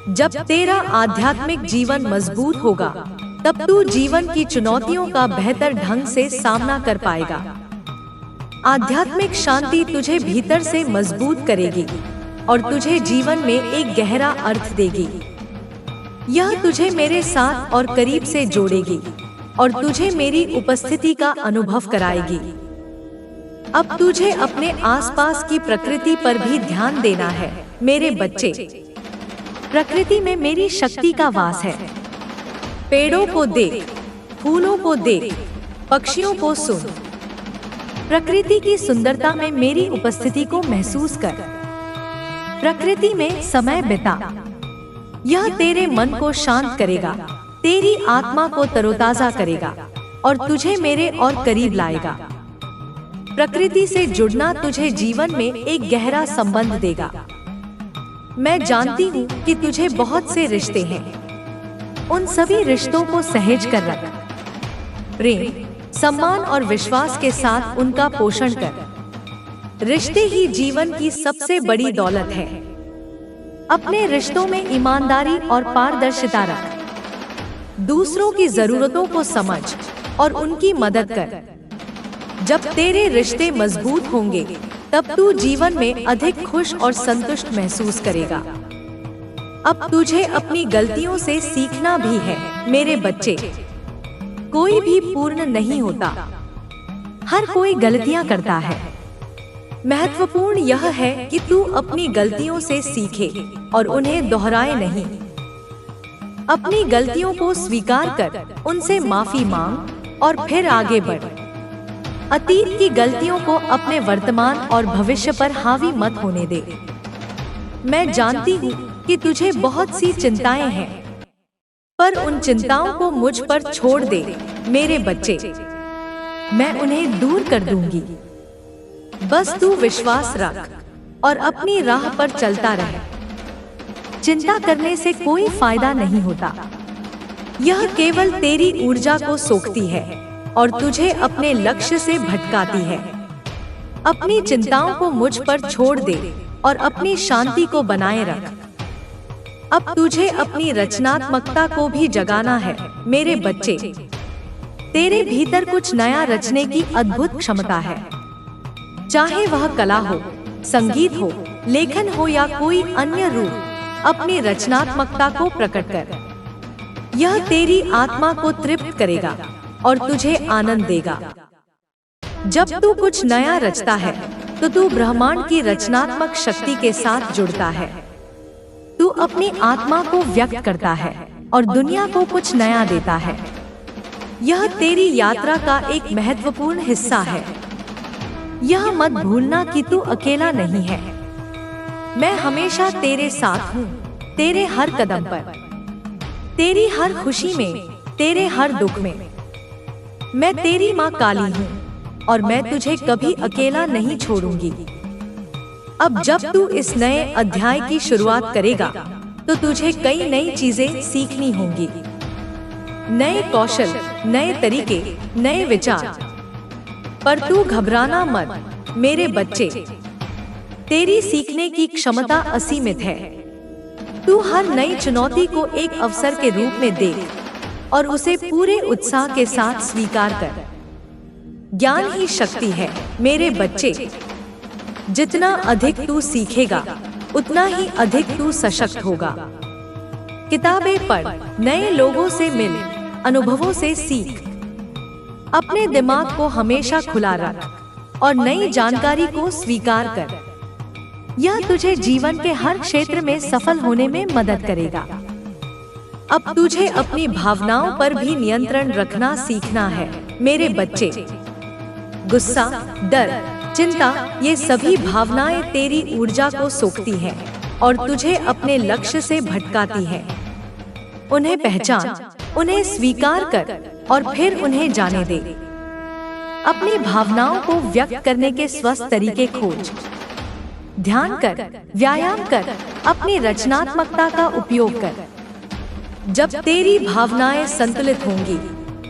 जब तेरा आध्यात्मिक जीवन मजबूत होगा तब तू जीवन की चुनौतियों का बेहतर ढंग से सामना कर पाएगा। आध्यात्मिक शांति तुझे भीतर से मजबूत करेगी और तुझे जीवन में एक गहरा अर्थ देगी। यह तुझे मेरे साथ और करीब से जोड़ेगी और तुझे मेरी उपस्थिति का अनुभव कराएगी। अब तुझे अपने आसपास की प्रकृति पर भी ध्यान देना है मेरे बच्चे। प्रकृति में मेरी शक्ति का वास है। पेड़ों को देख, फूलों को देख, पक्षियों को सुन। प्रकृति की सुंदरता में मेरी उपस्थिति को महसूस कर। प्रकृति में समय बिता। यह तेरे मन को शांत करेगा, तेरी आत्मा को तरोताजा करेगा और तुझे मेरे और करीब लाएगा। प्रकृति से जुड़ना तुझे जीवन में एक गहरा संबंध देगा। मैं जानती हूँ कि तुझे बहुत से रिश्ते हैं। उन सभी रिश्तों को सहेज कर रख। प्रेम, सम्मान और विश्वास के साथ उनका पोषण कर। रिश्ते ही जीवन की सबसे बड़ी दौलत है। अपने रिश्तों में ईमानदारी और पारदर्शिता रख। दूसरों की जरूरतों को समझ और उनकी मदद कर। जब तेरे रिश्ते मजबूत होंगे तब तू जीवन में अधिक खुश और संतुष्ट महसूस करेगा। अब तुझे अपनी गलतियों से सीखना भी है मेरे बच्चे। कोई भी पूर्ण नहीं होता। हर कोई गलतियां करता है। महत्वपूर्ण यह है कि तू अपनी गलतियों से सीखे और उन्हें दोहराए नहीं। अपनी गलतियों को स्वीकार कर, उनसे माफी मांग और फिर आगे बढ़। अतीत की गलतियों को अपने वर्तमान और भविष्य पर हावी मत होने दे। मैं जानती हूँ कि तुझे बहुत सी चिंताएं हैं, पर उन चिंताओं को मुझ पर छोड़ दे मेरे बच्चे। मैं उन्हें दूर कर दूंगी। बस तू विश्वास रख और अपनी राह पर चलता रह। चिंता करने से कोई फायदा नहीं होता। यह केवल तेरी ऊर्जा को सोखती है और तुझे अपने लक्ष्य से भटकाती है। अपनी चिंताओं को मुझ पर छोड़ दे और अपनी शांति को बनाए रख। अब तुझे अपनी रचनात्मकता को भी जगाना है मेरे बच्चे। तेरे भीतर कुछ नया रचने की अद्भुत क्षमता है। चाहे वह कला हो, संगीत हो, लेखन हो या कोई अन्य रूप, अपनी रचनात्मकता को प्रकट कर। यह तेरी आत्मा को तृप्त करेगा और तुझे आनंद देगा। जब तू कुछ नया रचता है तो तू ब्रह्मांड की रचनात्मक शक्ति के साथ जुड़ता है। तू अपनी आत्मा को व्यक्त करता है और दुनिया को कुछ नया देता है। यह तेरी यात्रा का एक महत्वपूर्ण हिस्सा है। यह मत भूलना कि तू अकेला नहीं है। मैं हमेशा तेरे साथ हूँ, तेरे हर कदम पर, तेरी हर खुशी में, तेरे हर दुख में। मैं तेरी माँ काली हूँ और मैं तुझे कभी अकेला नहीं छोड़ूंगी। अब जब तू इस नए अध्याय की शुरुआत करेगा तो तुझे कई नई चीजें सीखनी होंगी। नए कौशल, नए तरीके, नए विचार। पर तू घबराना मत मेरे बच्चे। तेरी सीखने की क्षमता असीमित है। तू हर नई चुनौती को एक अवसर के रूप में देख और उसे पूरे उत्साह के साथ स्वीकार कर। ज्ञान ही शक्ति है मेरे बच्चे। जितना अधिक तू सीखेगा उतना ही अधिक तू सशक्त होगा। किताबें पढ़, नए लोगों से मिल, अनुभवों से सीख। अपने दिमाग को हमेशा खुला रख और नई जानकारी को स्वीकार कर। यह तुझे जीवन के हर क्षेत्र में सफल होने में मदद करेगा। अब तुझे अपनी भावनाओं पर भी नियंत्रण रखना सीखना है मेरे बच्चे। गुस्सा, डर, चिंता, ये सभी भावनाएं तेरी ऊर्जा को सोखती हैं और तुझे अपने लक्ष्य से भटकाती हैं। उन्हें पहचान, उन्हें स्वीकार कर और फिर उन्हें जाने दे। अपनी भावनाओं को व्यक्त करने के स्वस्थ तरीके खोज। ध्यान कर, व्यायाम कर, अपनी रचनात्मकता का उपयोग कर। जब तेरी भावनाएं संतुलित होंगी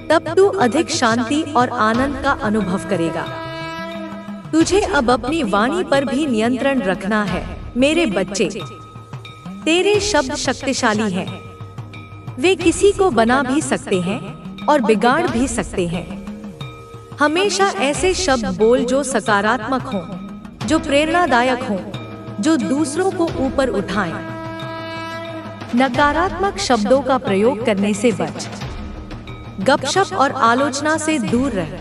तब तू अधिक शांति और आनंद का अनुभव करेगा। तुझे अब अपनी वाणी पर भी नियंत्रण रखना है मेरे बच्चे। तेरे शब्द शक्तिशाली हैं। वे किसी को बना भी सकते हैं और बिगाड़ भी सकते हैं। हमेशा ऐसे शब्द बोल जो सकारात्मक हों, जो प्रेरणादायक हों, जो दूसरों को ऊपर उठाएं। नकारात्मक शब्दों का प्रयोग करने से बच। गपशप और आलोचना से दूर रह।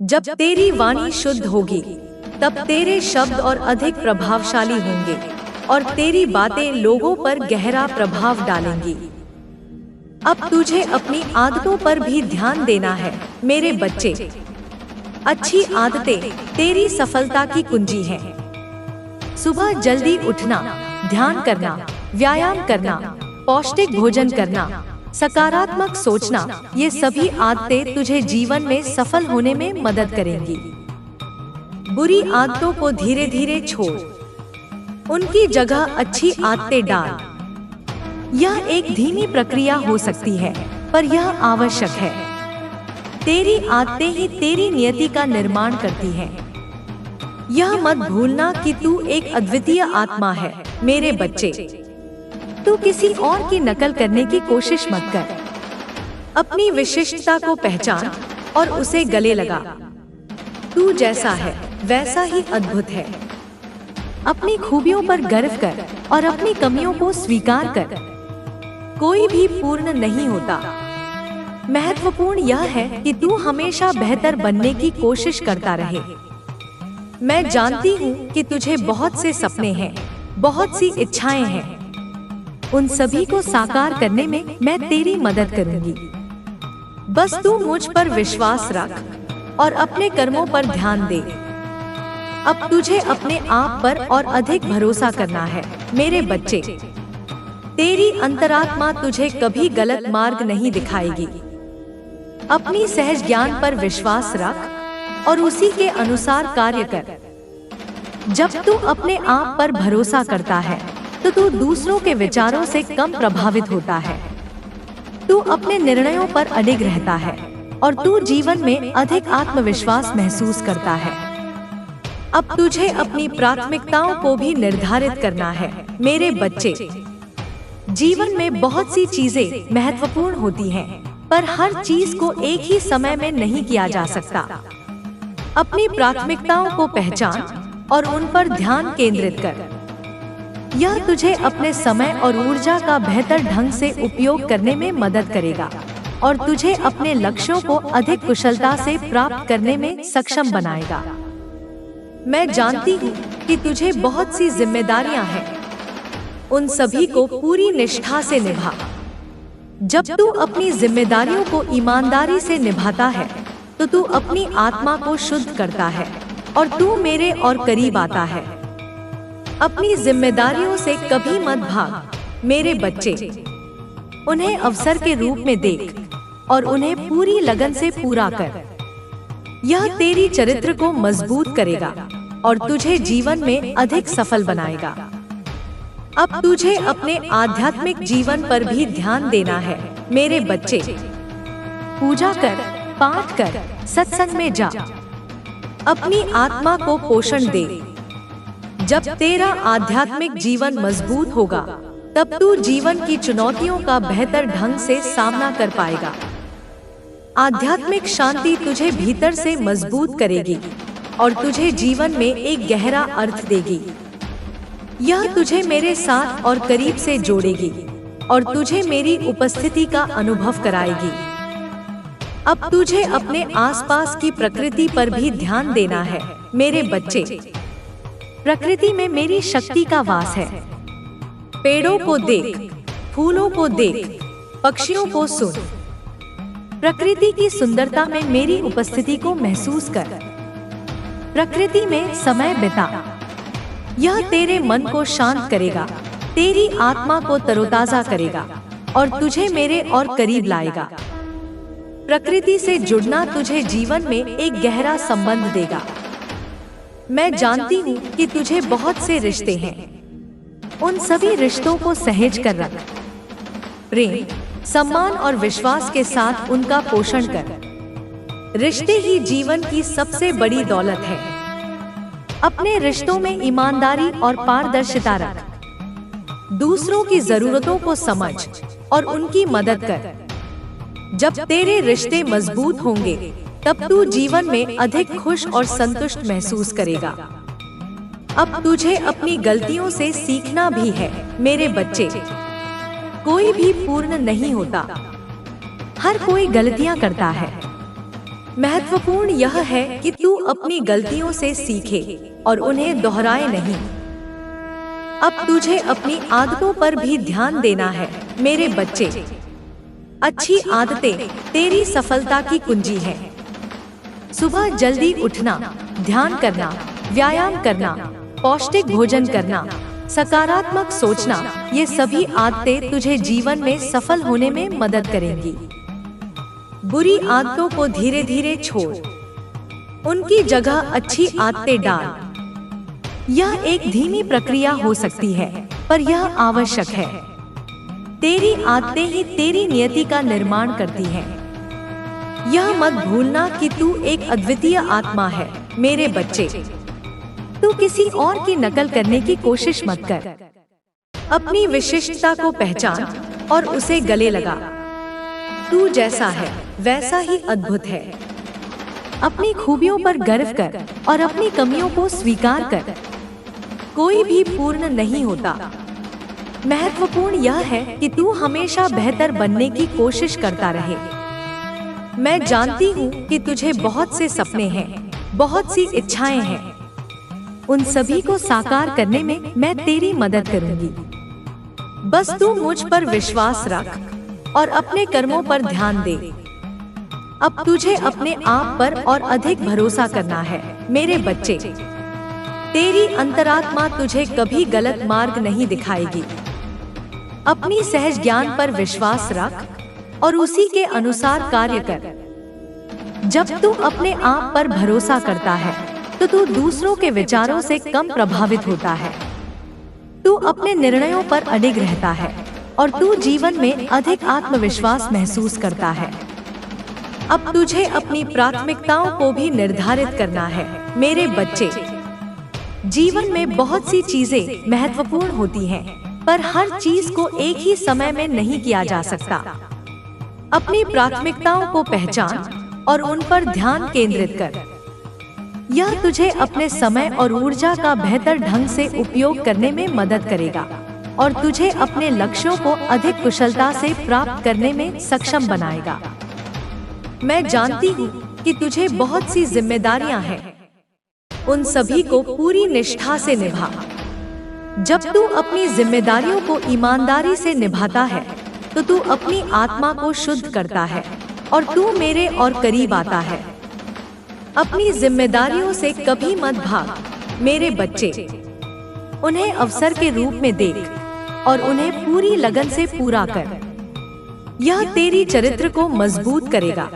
जब तेरी वाणी शुद्ध होगी तब तेरे शब्द और अधिक प्रभावशाली होंगे और तेरी बातें लोगों पर गहरा प्रभाव डालेंगी। अब तुझे अपनी आदतों पर भी ध्यान देना है मेरे बच्चे। अच्छी आदतें तेरी सफलता की कुंजी हैं। सुबह जल्दी उठना, ध्यान करना, व्यायाम करना, पौष्टिक भोजन करना, सकारात्मक सोचना, ये सभी आदतें तुझे जीवन में सफल होने में मदद करेंगी। बुरी आदतों को धीरे धीरे छोड़, उनकी जगह अच्छी आदतें डाल। यह एक धीमी प्रक्रिया हो सकती है, पर यह आवश्यक है। तेरी आदतें ही तेरी नियति का निर्माण करती हैं। यह मत भूलना कि तू एक अद्वितीय आत्मा है मेरे बच्चे। तू किसी और की नकल करने की कोशिश मत कर। अपनी विशिष्टता को पहचान और उसे गले लगा। तू जैसा है वैसा ही अद्भुत है। अपनी खूबियों पर गर्व कर और अपनी कमियों को स्वीकार कर। कोई भी पूर्ण नहीं होता। महत्वपूर्ण यह है कि तू हमेशा बेहतर बनने की कोशिश करता रहे। मैं जानती हूँ कि तुझे बहुत से सपने हैं, बहुत सी इच्छाएं हैं। उन सभी को साकार करने में मैं तेरी मदद करूंगी। बस तू मुझ पर विश्वास रख और अपने कर्मों पर ध्यान दे। अब तुझे अपने आप पर और अधिक भरोसा करना है मेरे बच्चे। तेरी अंतरात्मा तुझे कभी गलत मार्ग नहीं दिखाएगी। अपनी सहज ज्ञान पर विश्वास रख और उसी के अनुसार कार्य कर। जब तू अपने आप पर भरोसा करता है तो तू दूसरों के विचारों से कम प्रभावित होता है। तू अपने निर्णयों पर अडिग रहता है और तू जीवन में अधिक आत्मविश्वास महसूस करता है। अब तुझे अपनी प्राथमिकताओं को भी निर्धारित करना है मेरे बच्चे। जीवन में बहुत सी चीजें महत्वपूर्ण होती हैं, पर हर चीज को एक ही समय में नहीं किया जा सकता। अपनी प्राथमिकताओं को पहचान और उन पर ध्यान केंद्रित कर। यह तुझे अपने समय और ऊर्जा का बेहतर ढंग से उपयोग करने में मदद करेगा और तुझे अपने लक्ष्यों को अधिक कुशलता से प्राप्त करने में सक्षम बनाएगा। मैं जानती हूँ कि तुझे बहुत सी जिम्मेदारियां हैं। उन सभी को पूरी निष्ठा से निभा। जब तू अपनी जिम्मेदारियों को ईमानदारी से निभाता है तो तू अपनी आत्मा को शुद्ध करता है और तू मेरे और करीब आता है। अपनी जिम्मेदारियों से कभी मत भाग मेरे बच्चे। उन्हें अवसर के रूप में देख और उन्हें पूरी लगन से पूरा कर। यह तेरी चरित्र को मजबूत करेगा और तुझे जीवन में अधिक सफल बनाएगा। अब तुझे अपने आध्यात्मिक जीवन पर भी ध्यान देना है मेरे बच्चे। पूजा कर, पाठ कर, सत्संग में जा। अपनी आत्मा को पोषण दे। जब तेरा आध्यात्मिक जीवन मजबूत होगा तब तू जीवन की चुनौतियों का बेहतर ढंग से सामना कर पाएगा। आध्यात्मिक शांति तुझे भीतर से मजबूत करेगी और तुझे जीवन में एक गहरा अर्थ देगी। यह तुझे मेरे साथ और करीब से जोड़ेगी और तुझे मेरी उपस्थिति का अनुभव कराएगी। अब तुझे अपने आसपास की प्रकृति पर भी ध्यान देना है मेरे बच्चे। प्रकृति में मेरी शक्ति का वास है। पेड़ों को देख, फूलों को देख, पक्षियों को सुन। प्रकृति की सुंदरता में मेरी उपस्थिति को महसूस कर। प्रकृति में समय बिता। यह तेरे मन को शांत करेगा, तेरी आत्मा को तरोताजा करेगा और तुझे मेरे और करीब लाएगा। प्रकृति से जुड़ना तुझे जीवन में एक गहरा संबंध देगा। मैं जानती हूँ कि तुझे बहुत से रिश्ते हैं। उन सभी रिश्तों को सहेज कर रख। प्रेम, सम्मान और विश्वास के साथ उनका पोषण कर। रिश्ते ही जीवन की सबसे बड़ी दौलत है। अपने रिश्तों में ईमानदारी और पारदर्शिता रख। दूसरों की जरूरतों को समझ और उनकी मदद कर। जब तेरे रिश्ते मजबूत होंगे तब तू जीवन में अधिक खुश और संतुष्ट महसूस करेगा। अब तुझे अपनी गलतियों से सीखना भी है मेरे बच्चे। कोई भी पूर्ण नहीं होता, हर कोई गलतियां करता है। महत्वपूर्ण यह है कि तू अपनी गलतियों से सीखे और उन्हें दोहराए नहीं। अब तुझे अपनी आदतों पर भी ध्यान देना है मेरे बच्चे। अच्छी आदतें तेरी सफलता की कुंजी है। सुबह जल्दी उठना, ध्यान करना, व्यायाम करना, पौष्टिक भोजन करना, सकारात्मक सोचना, ये सभी आदतें तुझे जीवन में सफल होने में मदद करेंगी। बुरी आदतों को धीरे धीरे छोड़, उनकी जगह अच्छी आदतें डाल। यह एक धीमी प्रक्रिया हो सकती है, पर यह आवश्यक है। तेरी आदतें ही तेरी नियति का निर्माण करती हैं। यह मत भूलना कि तू एक अद्वितीय आत्मा है मेरे बच्चे। तू किसी और की नकल करने की कोशिश मत कर। अपनी विशिष्टता को पहचान और उसे गले लगा। तू जैसा है वैसा ही अद्भुत है। अपनी खूबियों पर गर्व कर और अपनी कमियों को स्वीकार कर। कोई भी पूर्ण नहीं होता। महत्वपूर्ण यह है कि तू हमेशा बेहतर बनने की कोशिश करता रहे। मैं जानती हूँ कि तुझे बहुत से सपने हैं, बहुत सी इच्छाएं हैं। उन सभी को साकार करने में मैं तेरी मदद करूंगी। बस तू मुझ पर विश्वास रख और अपने कर्मों पर ध्यान दे। अब तुझे अपने आप पर और अधिक भरोसा करना है मेरे बच्चे। तेरी अंतरात्मा तुझे कभी गलत मार्ग नहीं दिखाएगी। अपनी सहज ज्ञान पर विश्वास रख और उसी के अनुसार कार्य कर। जब तू अपने आप पर भरोसा करता है तो तू दूसरों के विचारों से कम प्रभावित होता है। तू अपने निर्णयों पर अडिग रहता है और तू जीवन में अधिक आत्मविश्वास महसूस करता है। अब तुझे अपनी प्राथमिकताओं को भी निर्धारित करना है मेरे बच्चे। जीवन में बहुत सी चीजें महत्वपूर्ण होती हैं, पर हर चीज को एक ही समय में नहीं किया जा सकता। अपनी प्राथमिकताओं को पहचान और उन पर ध्यान केंद्रित कर। यह तुझे अपने समय और ऊर्जा का बेहतर ढंग से उपयोग करने में मदद करेगा और तुझे अपने लक्ष्यों को अधिक कुशलता से प्राप्त करने में सक्षम बनाएगा। मैं जानती हूँ कि तुझे बहुत सी जिम्मेदारियां हैं। उन सभी को पूरी निष्ठा से निभा। जब तू अपनी जिम्मेदारियों को ईमानदारी से निभाता है तो तू अपनी आत्मा को शुद्ध करता है और तू मेरे और करीब आता है। अपनी जिम्मेदारियों से कभी मत भाग मेरे बच्चे। उन्हें अवसर के रूप में देख और उन्हें पूरी लगन से पूरा कर। यह तेरी चरित्र को मजबूत करेगा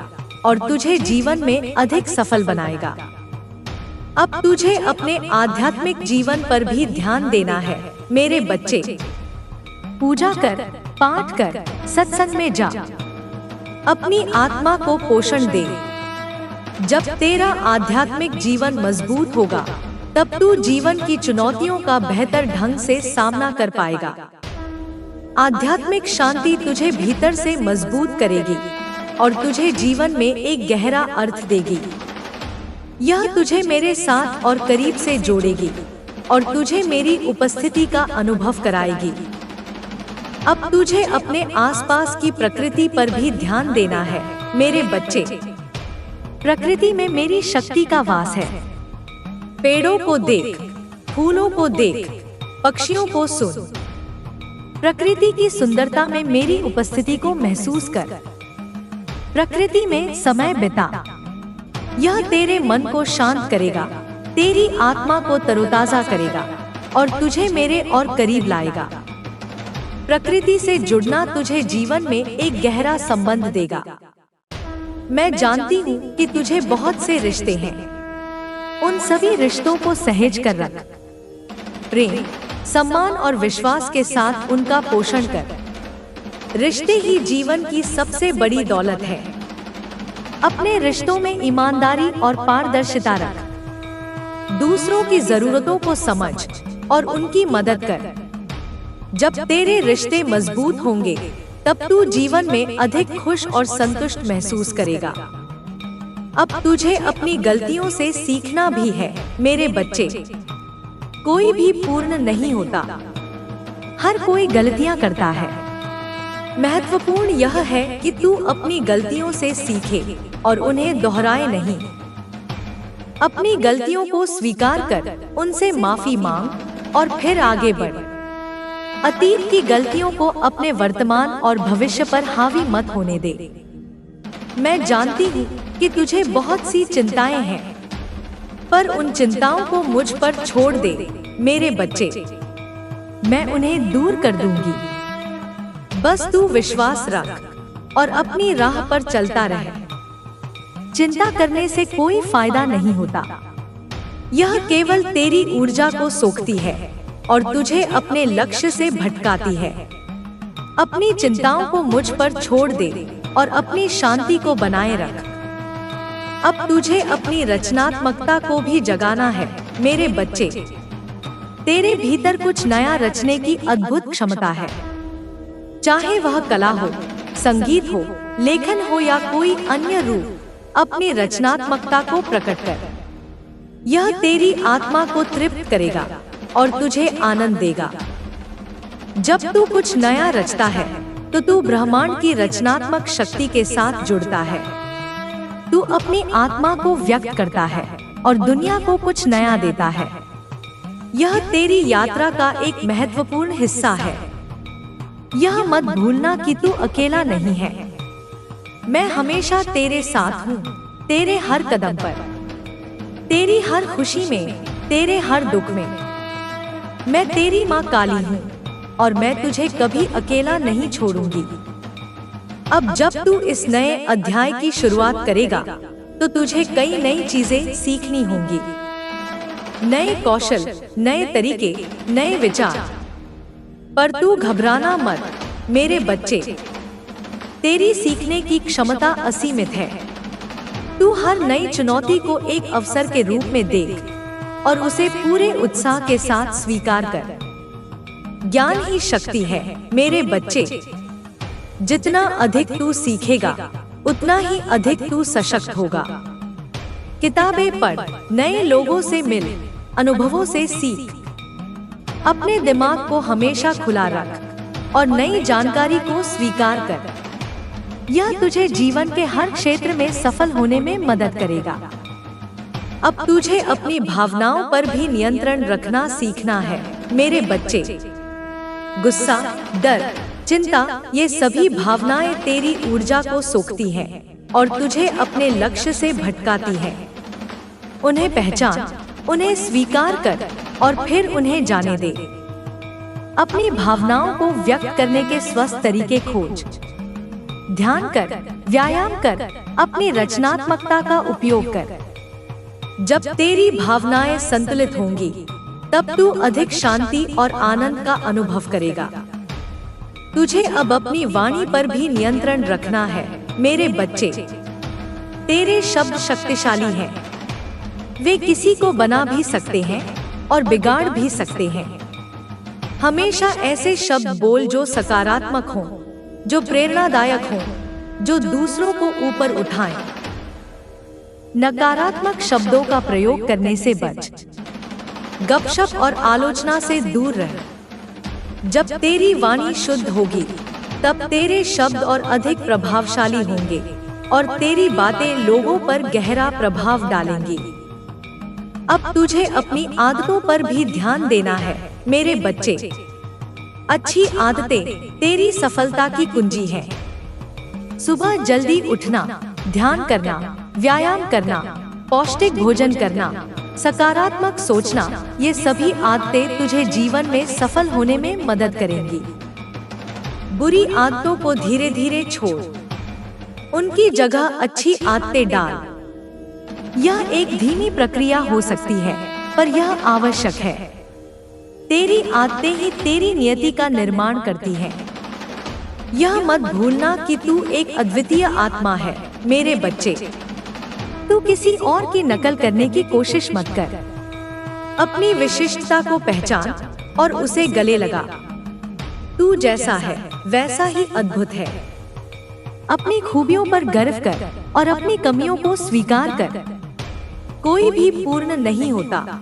और तुझे जीवन में अधिक सफल बनाएगा। अब तुझे अपने आध्यात्मिक जीवन पर भी ध्यान देना है मेरे बच्चे। पूजा कर, पाठ कर, सत्संग में जा। अपनी आत्मा को पोषण दे। जब तेरा आध्यात्मिक जीवन मजबूत होगा तब तू जीवन की चुनौतियों का बेहतर ढंग से सामना कर पाएगा। आध्यात्मिक शांति तुझे भीतर से मजबूत करेगी और तुझे जीवन में एक गहरा अर्थ देगी। यह तुझे मेरे साथ और करीब से जोड़ेगी और तुझे मेरी उपस्थिति का अनुभव कराएगी। अब तुझे अपने आसपास की प्रकृति पर भी ध्यान देना है मेरे बच्चे। प्रकृति में मेरी शक्ति का वास है। पेड़ों को देख, फूलों को देख, पक्षियों को सुन। प्रकृति की सुंदरता में मेरी उपस्थिति को महसूस कर। प्रकृति में समय बिता। यह तेरे मन को शांत करेगा, तेरी आत्मा को तरोताजा करेगा और तुझे मेरे और करीब लाएगा। प्रकृति से जुड़ना तुझे जीवन में एक गहरा संबंध देगा। मैं जानती हूँ कि तुझे बहुत से रिश्ते हैं। उन सभी रिश्तों को सहेज कर रख। प्रेम, सम्मान और विश्वास के साथ उनका पोषण कर। रिश्ते ही जीवन की सबसे बड़ी दौलत है। अपने रिश्तों में ईमानदारी और पारदर्शिता रख। दूसरों की जरूरतों को समझ और उनकी मदद कर। जब तेरे रिश्ते मजबूत होंगे तब तू जीवन में अधिक खुश और संतुष्ट महसूस करेगा। अब तुझे अपनी गलतियों से सीखना भी है मेरे बच्चे। कोई भी पूर्ण नहीं होता, हर कोई गलतियां करता है। महत्वपूर्ण यह है कि तू अपनी गलतियों से सीखे और उन्हें दोहराए नहीं। अपनी गलतियों को स्वीकार कर, उनसे माफी मांग और फिर आगे बढ़। अतीत की गलतियों को अपने वर्तमान और भविष्य पर हावी मत होने दे। मैं जानती हूँ कि तुझे बहुत सी चिंताएं हैं, पर उन चिंताओं को मुझ पर छोड़ दे मेरे बच्चे। मैं उन्हें दूर कर दूंगी। बस तू विश्वास रख और अपनी राह पर चलता रह। चिंता करने से कोई फायदा नहीं होता। यह केवल तेरी ऊर्जा को सोखती है और तुझे अपने लक्ष्य से भटकाती है। अपनी चिंताओं को मुझ पर छोड़ दे और अपनी शांति को बनाए रख। अब तुझे अपनी रचनात्मकता को भी जगाना है मेरे बच्चे। तेरे भीतर कुछ नया रचने की अद्भुत क्षमता है। चाहे वह कला हो, संगीत हो, लेखन हो या कोई अन्य रूप, अपनी रचनात्मकता को प्रकट कर। यह तेरी आत्मा को तृप्त करेगा और तुझे आनंद देगा। जब तू कुछ नया रचता है तो तू ब्रह्मांड की रचनात्मक शक्ति के साथ जुड़ता है। तू अपनी आत्मा को व्यक्त करता है और दुनिया को कुछ नया देता है। यह तेरी यात्रा का एक महत्वपूर्ण हिस्सा है। यह मत भूलना कि तू अकेला नहीं है। मैं हमेशा तेरे साथ हूँ, तेरे हर कदम पर, तेरी हर खुशी में, तेरे हर दुख में। मैं तेरी माँ काली हूँ और मैं तुझे कभी अकेला नहीं छोड़ूंगी। अब जब तू इस नए अध्याय की शुरुआत करेगा तो तुझे कई नई चीजें सीखनी होंगी, नए कौशल, नए तरीके, नए विचार। पर तू घबराना मत मेरे बच्चे, तेरी सीखने की क्षमता असीमित है। तू हर नई चुनौती को एक अवसर के रूप में देख और उसे पूरे उत्साह के साथ स्वीकार कर। ज्ञान ही शक्ति है मेरे बच्चे। जितना अधिक तू सीखेगा उतना ही अधिक तू सशक्त होगा। किताबें पढ़, नए लोगों से मिल, अनुभवों से सीख। अपने दिमाग को हमेशा खुला रख और नई जानकारी को स्वीकार कर। यह तुझे जीवन के हर क्षेत्र में सफल होने में मदद करेगा। अब तुझे अपनी भावनाओं पर भी नियंत्रण रखना सीखना है मेरे बच्चे। गुस्सा, डर, चिंता, ये सभी भावनाएं तेरी ऊर्जा को सोखती हैं और तुझे अपने लक्ष्य से भटकाती हैं। उन्हें पहचान, उन्हें स्वीकार कर और फिर उन्हें जाने दे। अपनी भावनाओं को व्यक्त करने के स्वस्थ तरीके खोज। ध्यान कर, व्यायाम कर, अपनी रचनात्मकता का उपयोग कर। जब तेरी भावनाएं संतुलित होंगी तब तू अधिक शांति और आनंद का अनुभव करेगा। तुझे अब अपनी वाणी पर भी नियंत्रण रखना है मेरे बच्चे। तेरे शब्द शक्तिशाली हैं। वे किसी को बना भी सकते हैं और बिगाड़ भी सकते हैं। हमेशा ऐसे शब्द बोल जो सकारात्मक हों, जो प्रेरणादायक हों, जो दूसरों को ऊपर उठाएं। नकारात्मक शब्दों का प्रयोग करने से बच। गपशप और आलोचना से दूर रह। जब तेरी वाणी शुद्ध होगी तब तेरे शब्द और अधिक प्रभावशाली होंगे और तेरी बातें लोगों पर गहरा प्रभाव डालेंगी। अब तुझे अपनी आदतों पर भी ध्यान देना है मेरे बच्चे। अच्छी आदतें तेरी सफलता की कुंजी हैं। सुबह जल्दी उठना, ध्यान करना, व्यायाम करना, पौष्टिक भोजन करना, सकारात्मक सोचना, ये सभी आदतें तुझे जीवन में सफल होने में मदद करेंगी। बुरी आदतों को धीरे धीरे छोड़, उनकी जगह अच्छी आदतें डाल। यह एक धीमी प्रक्रिया हो सकती है पर यह आवश्यक है। तेरी आदतें ही तेरी नियति का निर्माण करती हैं। यह मत भूलना कि तू एक अद्वितीय आत्मा है मेरे बच्चे। तू किसी और की नकल करने की कोशिश मत कर। अपनी विशिष्टता को पहचान और उसे गले लगा। तू जैसा है वैसा ही अद्भुत है। अपनी खूबियों पर गर्व कर और अपनी कमियों को स्वीकार कर। कोई भी पूर्ण नहीं होता।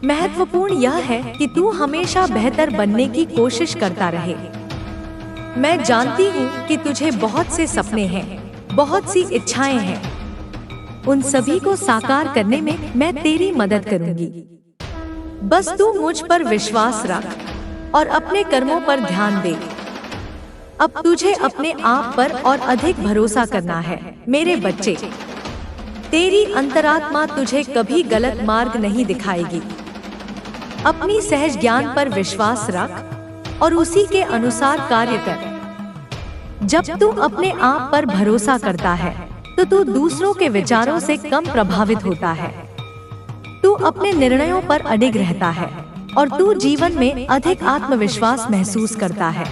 महत्वपूर्ण यह है कि तू हमेशा बेहतर बनने की कोशिश करता रहे। मैं जानती हूँ कि तुझे बहुत से सपने हैं, बहुत सी इच्छाएं हैं। उन सभी को साकार करने में मैं तेरी मदद करूंगी। बस तू मुझ पर विश्वास रख और अपने कर्मों पर ध्यान दे। अब तुझे अपने आप पर और अधिक भरोसा करना है मेरे बच्चे। तेरी अंतरात्मा तुझे कभी गलत मार्ग नहीं दिखाएगी। अपनी सहज ज्ञान पर विश्वास रख और उसी के अनुसार कार्य कर। जब तू अपने आप पर भरोसा करता है तो तू दूसरों के विचारों से कम प्रभावित होता है। तू अपने निर्णयों पर अडिग रहता है और तू जीवन में अधिक आत्मविश्वास महसूस करता है।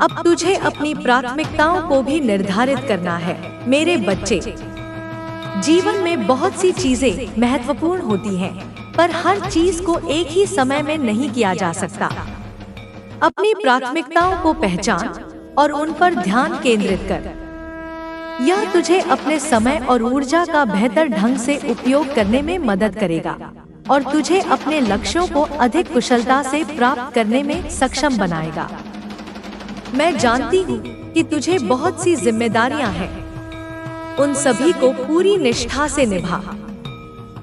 अब तुझे अपनी प्राथमिकताओं को भी निर्धारित करना है मेरे बच्चे। जीवन में बहुत सी चीजें महत्वपूर्ण होती हैं, पर हर चीज को एक ही समय में नहीं किया जा सकता। अपनी प्राथमिकताओं को पहचान और उन पर ध्यान केंद्रित कर। यह तुझे अपने समय और ऊर्जा का बेहतर ढंग से उपयोग करने में मदद करेगा और तुझे अपने लक्ष्यों को अधिक कुशलता से प्राप्त करने में सक्षम बनाएगा। मैं जानती हूँ कि तुझे बहुत सी जिम्मेदारियां हैं, उन सभी को पूरी निष्ठा से निभा।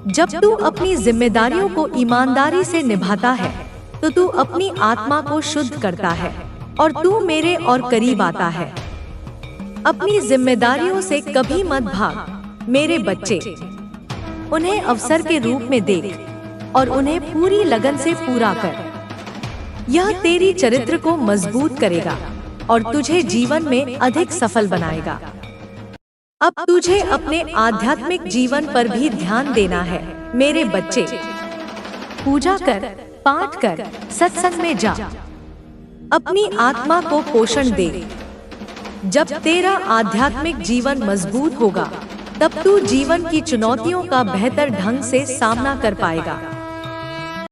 जब तू अपनी जिम्मेदारियों को ईमानदारी से निभाता है तो तू अपनी आत्मा को शुद्ध करता है और तू मेरे और करीब आता है। अपनी जिम्मेदारियों से कभी मत भाग मेरे बच्चे, उन्हें अवसर के रूप में देख और उन्हें पूरी लगन से पूरा कर। यह तेरी चरित्र को मजबूत करेगा और तुझे जीवन में अधिक सफल बनाएगा। अब तुझे अपने आध्यात्मिक जीवन पर भी ध्यान देना है मेरे बच्चे। पूजा कर, पाठ कर, सत्संग में जा, अपनी आत्मा को पोषण दे। जब तेरा आध्यात्मिक जीवन मजबूत होगा तब तू जीवन की चुनौतियों का बेहतर ढंग से सामना कर पाएगा।